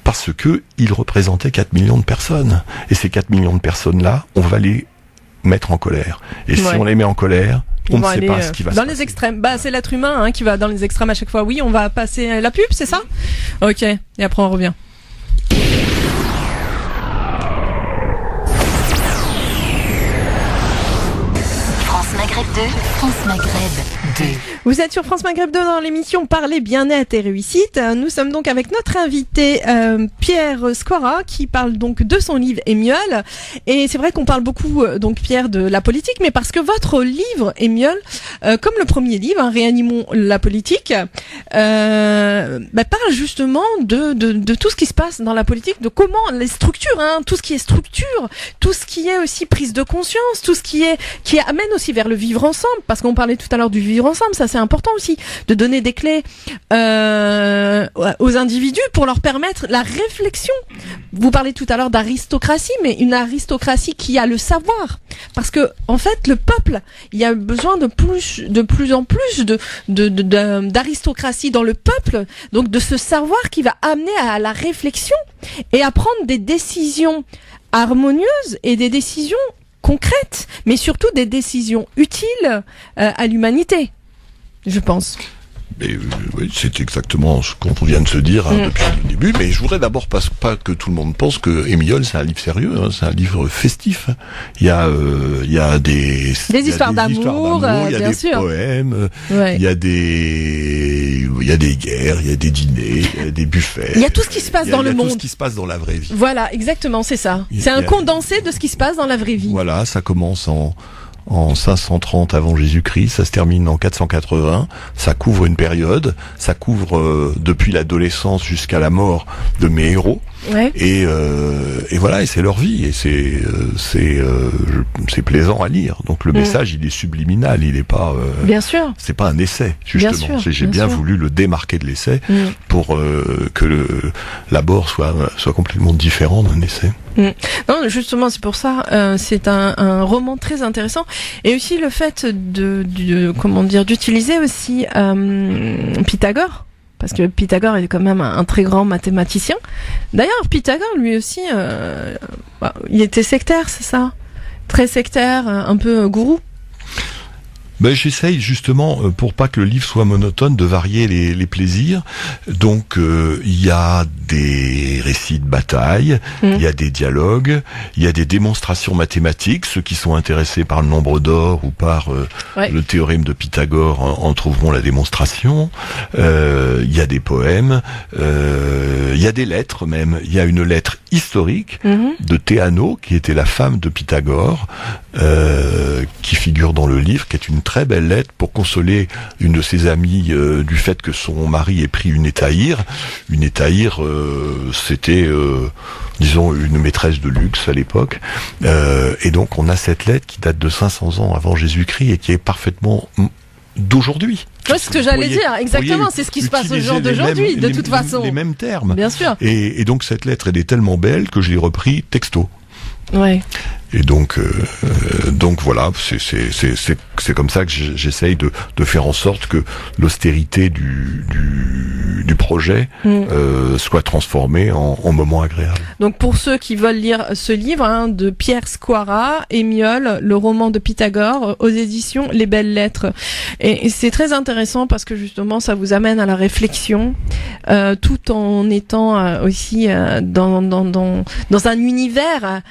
parce que il représentait 4 millions de personnes. Et ces 4 millions de personnes-là, on va les mettre en colère. Et si on les met en colère, on ne sait pas ce qui va se passer. Dans les extrêmes. C'est l'être humain qui va dans les extrêmes à chaque fois. Oui, on va passer la pub, c'est ça ? Ok, et après on revient. France Maghreb 2. Vous êtes sur France Maghreb 2 dans l'émission Parler bien-être et réussite. Nous sommes donc avec notre invité Pierre Squara qui parle donc de son livre Émiole. Et c'est vrai qu'on parle beaucoup donc Pierre de la politique, mais parce que votre livre Émiole, comme le premier livre, Réanimons la politique, parle justement de tout ce qui se passe dans la politique, de comment les structures, tout ce qui est structure, tout ce qui est aussi prise de conscience, tout ce qui amène aussi vers le vivre ensemble, parce qu'on parlait tout à l'heure du vivre ensemble, ça c'est important aussi, de donner des clés aux individus pour leur permettre la réflexion. Vous parlez tout à l'heure d'aristocratie, mais une aristocratie qui a le savoir, parce que en fait le peuple, il y a besoin de plus en plus d'aristocratie dans le peuple, donc de ce savoir qui va amener à la réflexion et à prendre des décisions harmonieuses et des décisions concrètes, mais surtout des décisions utiles à l'humanité, je pense. Mais oui, c'est exactement ce qu'on vient de se dire depuis le début. Mais je voudrais d'abord pas que tout le monde pense que Émiole c'est un livre sérieux, c'est un livre festif. Il y a des histoires d'amour, il y a bien des sûr. poèmes, il y a des guerres, il y a des dîners, il y a des buffets. Il y a tout ce qui se passe dans le monde. Tout ce qui se passe dans la vraie vie. Voilà, exactement, c'est ça. C'est un condensé de ce qui se passe dans la vraie vie. Voilà, ça commence en 530 avant Jésus-Christ, ça se termine en 480, ça couvre une période, ça couvre depuis l'adolescence jusqu'à la mort de mes héros. Ouais. Et voilà, et c'est leur vie, et c'est plaisant à lire. Donc le message, il est subliminal, il est pas. Bien sûr. C'est pas un essai, justement. J'ai bien voulu le démarquer de l'essai pour que l'abord soit complètement différent d'un essai. Non, justement, c'est pour ça. C'est un roman très intéressant, et aussi le fait d'utiliser aussi Pythagore. Parce que Pythagore est quand même un très grand mathématicien. D'ailleurs, Pythagore, lui aussi, il était sectaire, c'est ça? Très sectaire, un peu gourou. Ben, j'essaye justement, pour pas que le livre soit monotone, de varier les plaisirs. Donc il y a des récits de bataille, il y a des dialogues, il y a des démonstrations mathématiques. Ceux qui sont intéressés par le nombre d'or ou par le théorème de Pythagore en trouveront la démonstration. Il y a des poèmes, il y a des lettres même. Il y a une lettre historique de Théano, qui était la femme de Pythagore, qui figure dans le livre, qui est une très belle lettre pour consoler une de ses amies du fait que son mari ait pris une étaïre. Une étaïre, c'était, disons, une maîtresse de luxe à l'époque. Et donc on a cette lettre qui date de 500 ans avant Jésus-Christ et qui est parfaitement d'aujourd'hui. Ouais, c'est ce que j'allais dire, exactement, c'est ce qui se passe au jour d'aujourd'hui, de toute façon. Les mêmes termes. Bien sûr. Et donc cette lettre, elle est tellement belle que je l'ai repris texto. Ouais. Et donc voilà, c'est comme ça que j'essaye de faire en sorte que l'austérité du projet soit transformée en moment agréable. Donc pour ceux qui veulent lire ce livre de Pierre Squara, Émiole, le roman de Pythagore, aux éditions Les Belles Lettres. Et c'est très intéressant parce que justement ça vous amène à la réflexion, tout en étant aussi dans un univers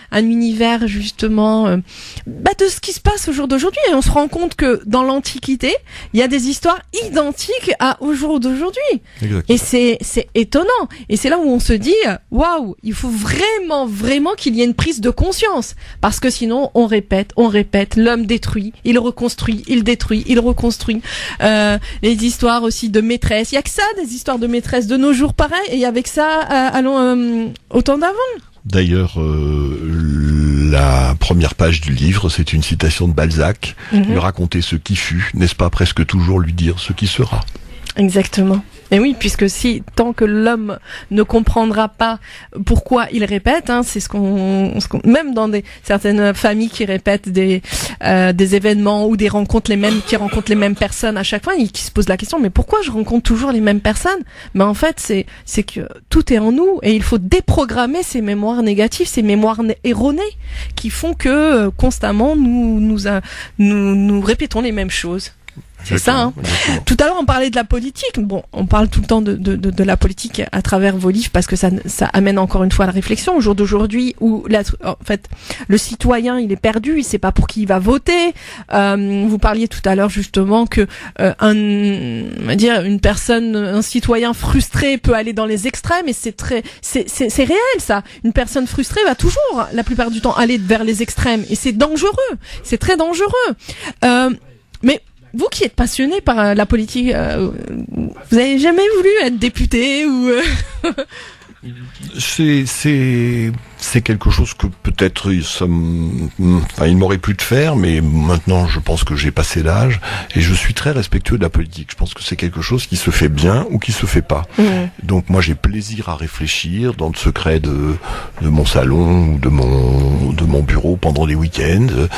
justement de ce qui se passe au jour d'aujourd'hui. Et on se rend compte que dans l'Antiquité, il y a des histoires identiques au jour d'aujourd'hui. Et c'est étonnant. Et c'est là où on se dit, waouh, il faut vraiment qu'il y ait une prise de conscience. Parce que sinon, on répète, l'homme détruit, il reconstruit, il détruit, il reconstruit. Les histoires aussi de maîtresses. Il y a que ça, des histoires de maîtresses de nos jours, pareil. Et avec ça, allons au temps d'avant. D'ailleurs, la première page du livre, c'est une citation de Balzac. Lui raconter ce qui fut, n'est-ce pas presque toujours lui dire ce qui sera. Exactement. Et oui, puisque tant que l'homme ne comprendra pas pourquoi il répète, c'est ce qu'on même dans certaines familles qui répètent des événements ou qui rencontrent les mêmes personnes à chaque fois, et qui se posent la question, mais pourquoi je rencontre toujours les mêmes personnes? Mais en fait, c'est que tout est en nous, et il faut déprogrammer ces mémoires négatives, ces mémoires erronées, qui font que constamment nous répétons les mêmes choses. C'est ça, Tout à l'heure, on parlait de la politique. Bon, on parle tout le temps de la politique à travers vos livres parce que ça amène encore une fois à la réflexion. Au jour d'aujourd'hui, où en fait, le citoyen, il est perdu, il sait pas pour qui il va voter. Vous parliez tout à l'heure justement que un citoyen frustré peut aller dans les extrêmes, et c'est réel ça. Une personne frustrée va toujours, la plupart du temps, aller vers les extrêmes, et c'est dangereux. C'est très dangereux. Mais vous qui êtes passionné par la politique, vous avez jamais voulu être député ou C'est quelque chose que peut-être il m'aurait plu de faire, mais maintenant je pense que j'ai passé l'âge et je suis très respectueux de la politique. Je pense que c'est quelque chose qui se fait bien ou qui se fait pas. Donc moi j'ai plaisir à réfléchir dans le secret de mon salon ou de mon bureau pendant les week-ends.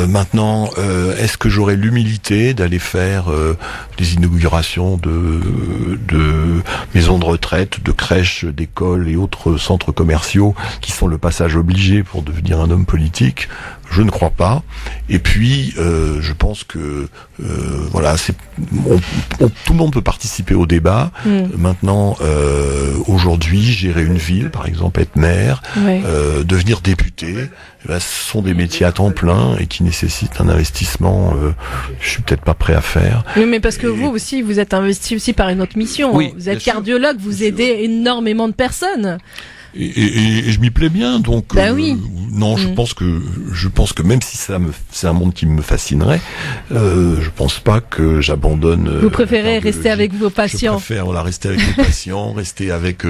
Maintenant, est-ce que j'aurai l'humilité d'aller faire des inaugurations de maisons de retraite, de crèches, d'écoles et autres centres commerciaux qui sont font le passage obligé pour devenir un homme politique. Je ne crois pas. Et puis, je pense que voilà, tout le monde peut participer au débat. Maintenant, aujourd'hui, gérer une ville, par exemple, être maire, devenir député, ce sont des métiers à temps plein et qui nécessitent un investissement. Je suis peut-être pas prêt à faire. Oui, mais parce que vous aussi, vous êtes investi aussi par une autre mission. Oui, vous êtes cardiologue, vous aidez énormément de personnes. Et je m'y plais bien, donc oui. Non, je pense que même si c'est un monde qui me fascinerait, je pense pas que j'abandonne. Vous préférez rester avec vos patients. Je préfère rester avec mes patients, rester avec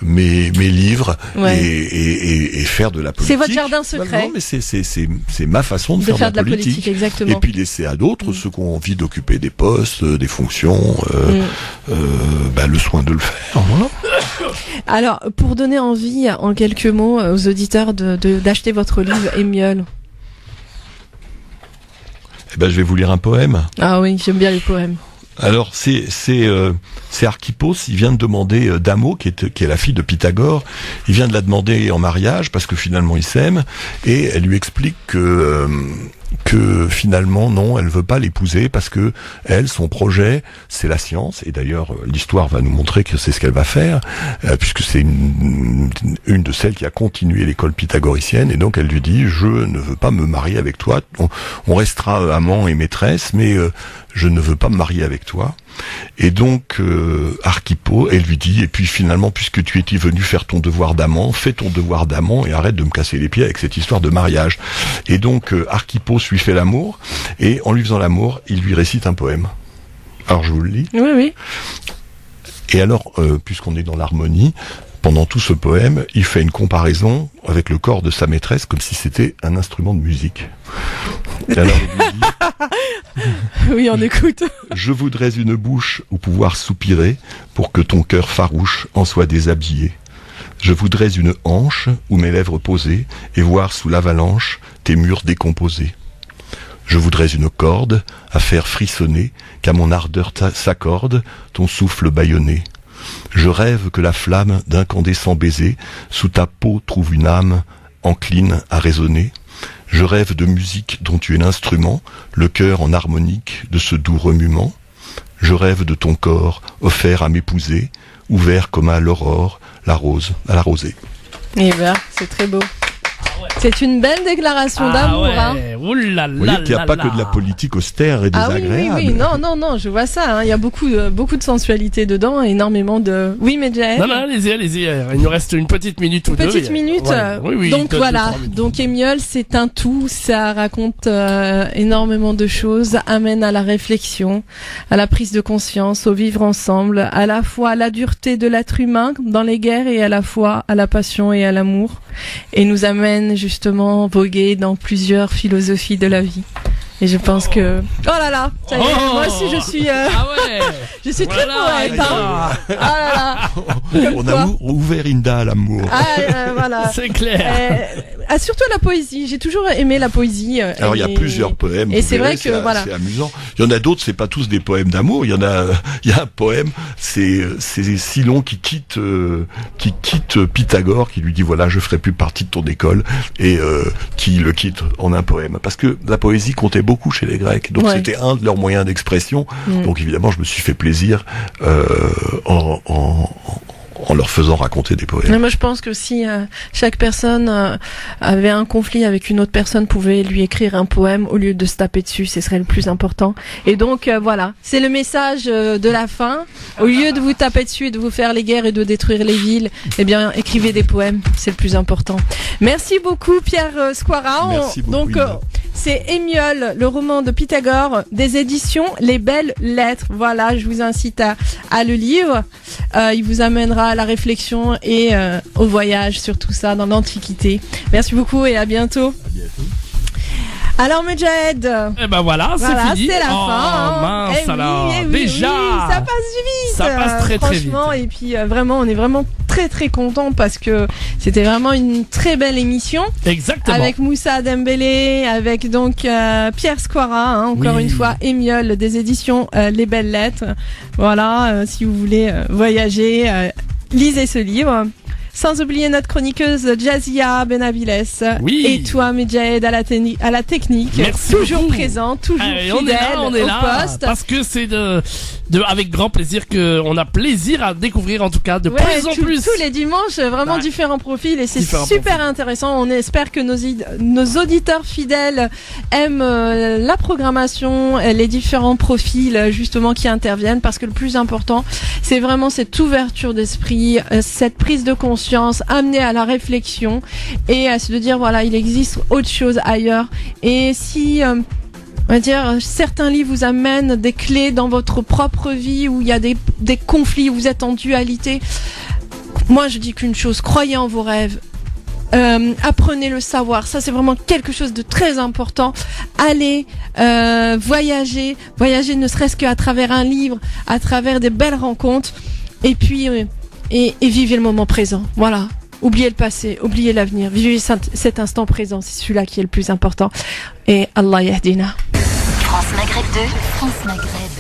mes livres et faire de la politique. C'est votre jardin secret. Non, mais c'est ma façon de faire de la politique. Exactement. Et puis laisser à d'autres ceux qui ont envie d'occuper des postes, des fonctions, le soin de le faire. Voilà. Alors, pour donner envie en quelques mots aux auditeurs d'acheter votre livre Émiole. Je vais vous lire un poème. Ah oui, j'aime bien les poèmes. Alors c'est Archippos, il vient de demander Damo, qui est la fille de Pythagore, il vient de la demander en mariage parce que finalement ils s'aiment, et elle lui explique que finalement non, elle veut pas l'épouser parce que elle, son projet, c'est la science, et d'ailleurs l'histoire va nous montrer que c'est ce qu'elle va faire, puisque c'est une de celles qui a continué l'école pythagoricienne, et donc elle lui dit: je ne veux pas me marier avec toi, on restera amant et maîtresse, mais je ne veux pas me marier avec toi. Et donc Archippos, elle lui dit: et puis finalement, puisque tu étais venu faire ton devoir d'amant, fais ton devoir d'amant et arrête de me casser les pieds avec cette histoire de mariage. Et donc Archippos lui fait l'amour, et en lui faisant l'amour, il lui récite un poème. Alors je vous le lis. Oui, oui. Et alors, puisqu'on est dans l'harmonie, pendant tout ce poème, il fait une comparaison avec le corps de sa maîtresse comme si c'était un instrument de musique. Et alors, il lui dit: oui, on écoute. Je voudrais une bouche où pouvoir soupirer pour que ton cœur farouche en soit déshabillé. Je voudrais une hanche où mes lèvres posées et voir sous l'avalanche tes murs décomposés. Je voudrais une corde à faire frissonner, qu'à mon ardeur s'accorde ton souffle bâillonné. Je rêve que la flamme d'incandescent baiser sous ta peau trouve une âme encline à résonner. Je rêve de musique dont tu es l'instrument, le cœur en harmonique de ce doux remuement. Je rêve de ton corps offert à m'épouser, ouvert comme à l'aurore, la rose à la rosée. Eh ben, c'est très beau. C'est une belle déclaration d'amour. Vous voyez qu'il n'y a pas que de la politique austère et désagréable. Oui. Non, je vois ça. Il y a beaucoup de sensualité dedans, énormément de... Oui, mais Jay. Non, allez-y. Il nous reste une petite minute ou deux. Petite minute. Oui, donc voilà. Donc Émiole, c'est un tout. Ça raconte énormément de choses, amène à la réflexion, à la prise de conscience, au vivre ensemble, à la fois à la dureté de l'être humain dans les guerres et à la fois à la passion et à l'amour. Et nous amène justement voguer dans plusieurs philosophies de la vie. Et je pense que... Oh là là, ça y est, moi aussi je suis... je suis très poète, hein. Ah là là. On a ouvert Inda à l'amour. Voilà. C'est clair. Surtout la poésie, j'ai toujours aimé la poésie. Alors il y a plusieurs poèmes. Et c'est vrai que c'est amusant. Il y en a d'autres, c'est pas tous des poèmes d'amour. Il y a un poème, c'est Silon qui quitte Pythagore, qui lui dit voilà, je ferai plus partie de ton école, et qui le quitte en un poème. Parce que la poésie comptait beaucoup chez les Grecs, donc c'était un de leurs moyens d'expression. Donc évidemment, je me suis fait plaisir en leur faisant raconter des poèmes. Mais moi, je pense que si chaque personne avait un conflit avec une autre personne, pouvait lui écrire un poème au lieu de se taper dessus, ce serait le plus important. Et donc voilà, c'est le message de la fin. Au lieu de vous taper dessus et de vous faire les guerres et de détruire les villes, eh bien, écrivez des poèmes, c'est le plus important. Merci beaucoup, Pierre Squara. Merci beaucoup. Donc c'est Émiole, le roman de Pythagore, des éditions Les Belles Lettres. Voilà, je vous incite à le lire. Il vous amènera à la réflexion et au voyage sur tout ça dans l'Antiquité. Merci beaucoup et à bientôt. À bientôt. Alors Medjahed. Eh ben voilà, c'est fini. C'est la fin. Mince alors. Déjà. Oui, ça passe vite. Ça passe très très vite. Franchement, et puis vraiment, on est vraiment très très content parce que c'était vraiment une très belle émission. Exactement. Avec Moussa Dembélé, avec donc Pierre Squara, encore une fois, Émiole des éditions Les Belles Lettres. Voilà, si vous voulez voyager, lisez ce livre. Sans oublier notre chroniqueuse Jazia Benaviles. Oui. Et toi, Medjed, à la technique. Merci toujours beaucoup. présent, toujours Allez, fidèle on est là, au poste. parce que c'est avec grand plaisir que on a plaisir à découvrir, en tout cas, de plus en plus. Tous les dimanches, vraiment différents profils, et c'est Différents super intéressant. On espère que nos auditeurs fidèles aiment la programmation, les différents profils justement qui interviennent, parce que le plus important, c'est vraiment cette ouverture d'esprit, cette prise de conscience, amener à la réflexion et à se dire voilà, il existe autre chose ailleurs. Et si on va dire, certains livres vous amènent des clés dans votre propre vie où il y a des conflits, où vous êtes en dualité. Moi, je dis qu'une chose, croyez en vos rêves. Apprenez le savoir, ça c'est vraiment quelque chose de très important. Allez voyager ne serait-ce qu'à travers un livre, à travers des belles rencontres, et puis et vivez le moment présent. Voilà. Oubliez le passé, oubliez l'avenir, vivez cet instant présent, c'est celui-là qui est le plus important. Et Allah yahdina. France Maghreb 2, France Maghreb.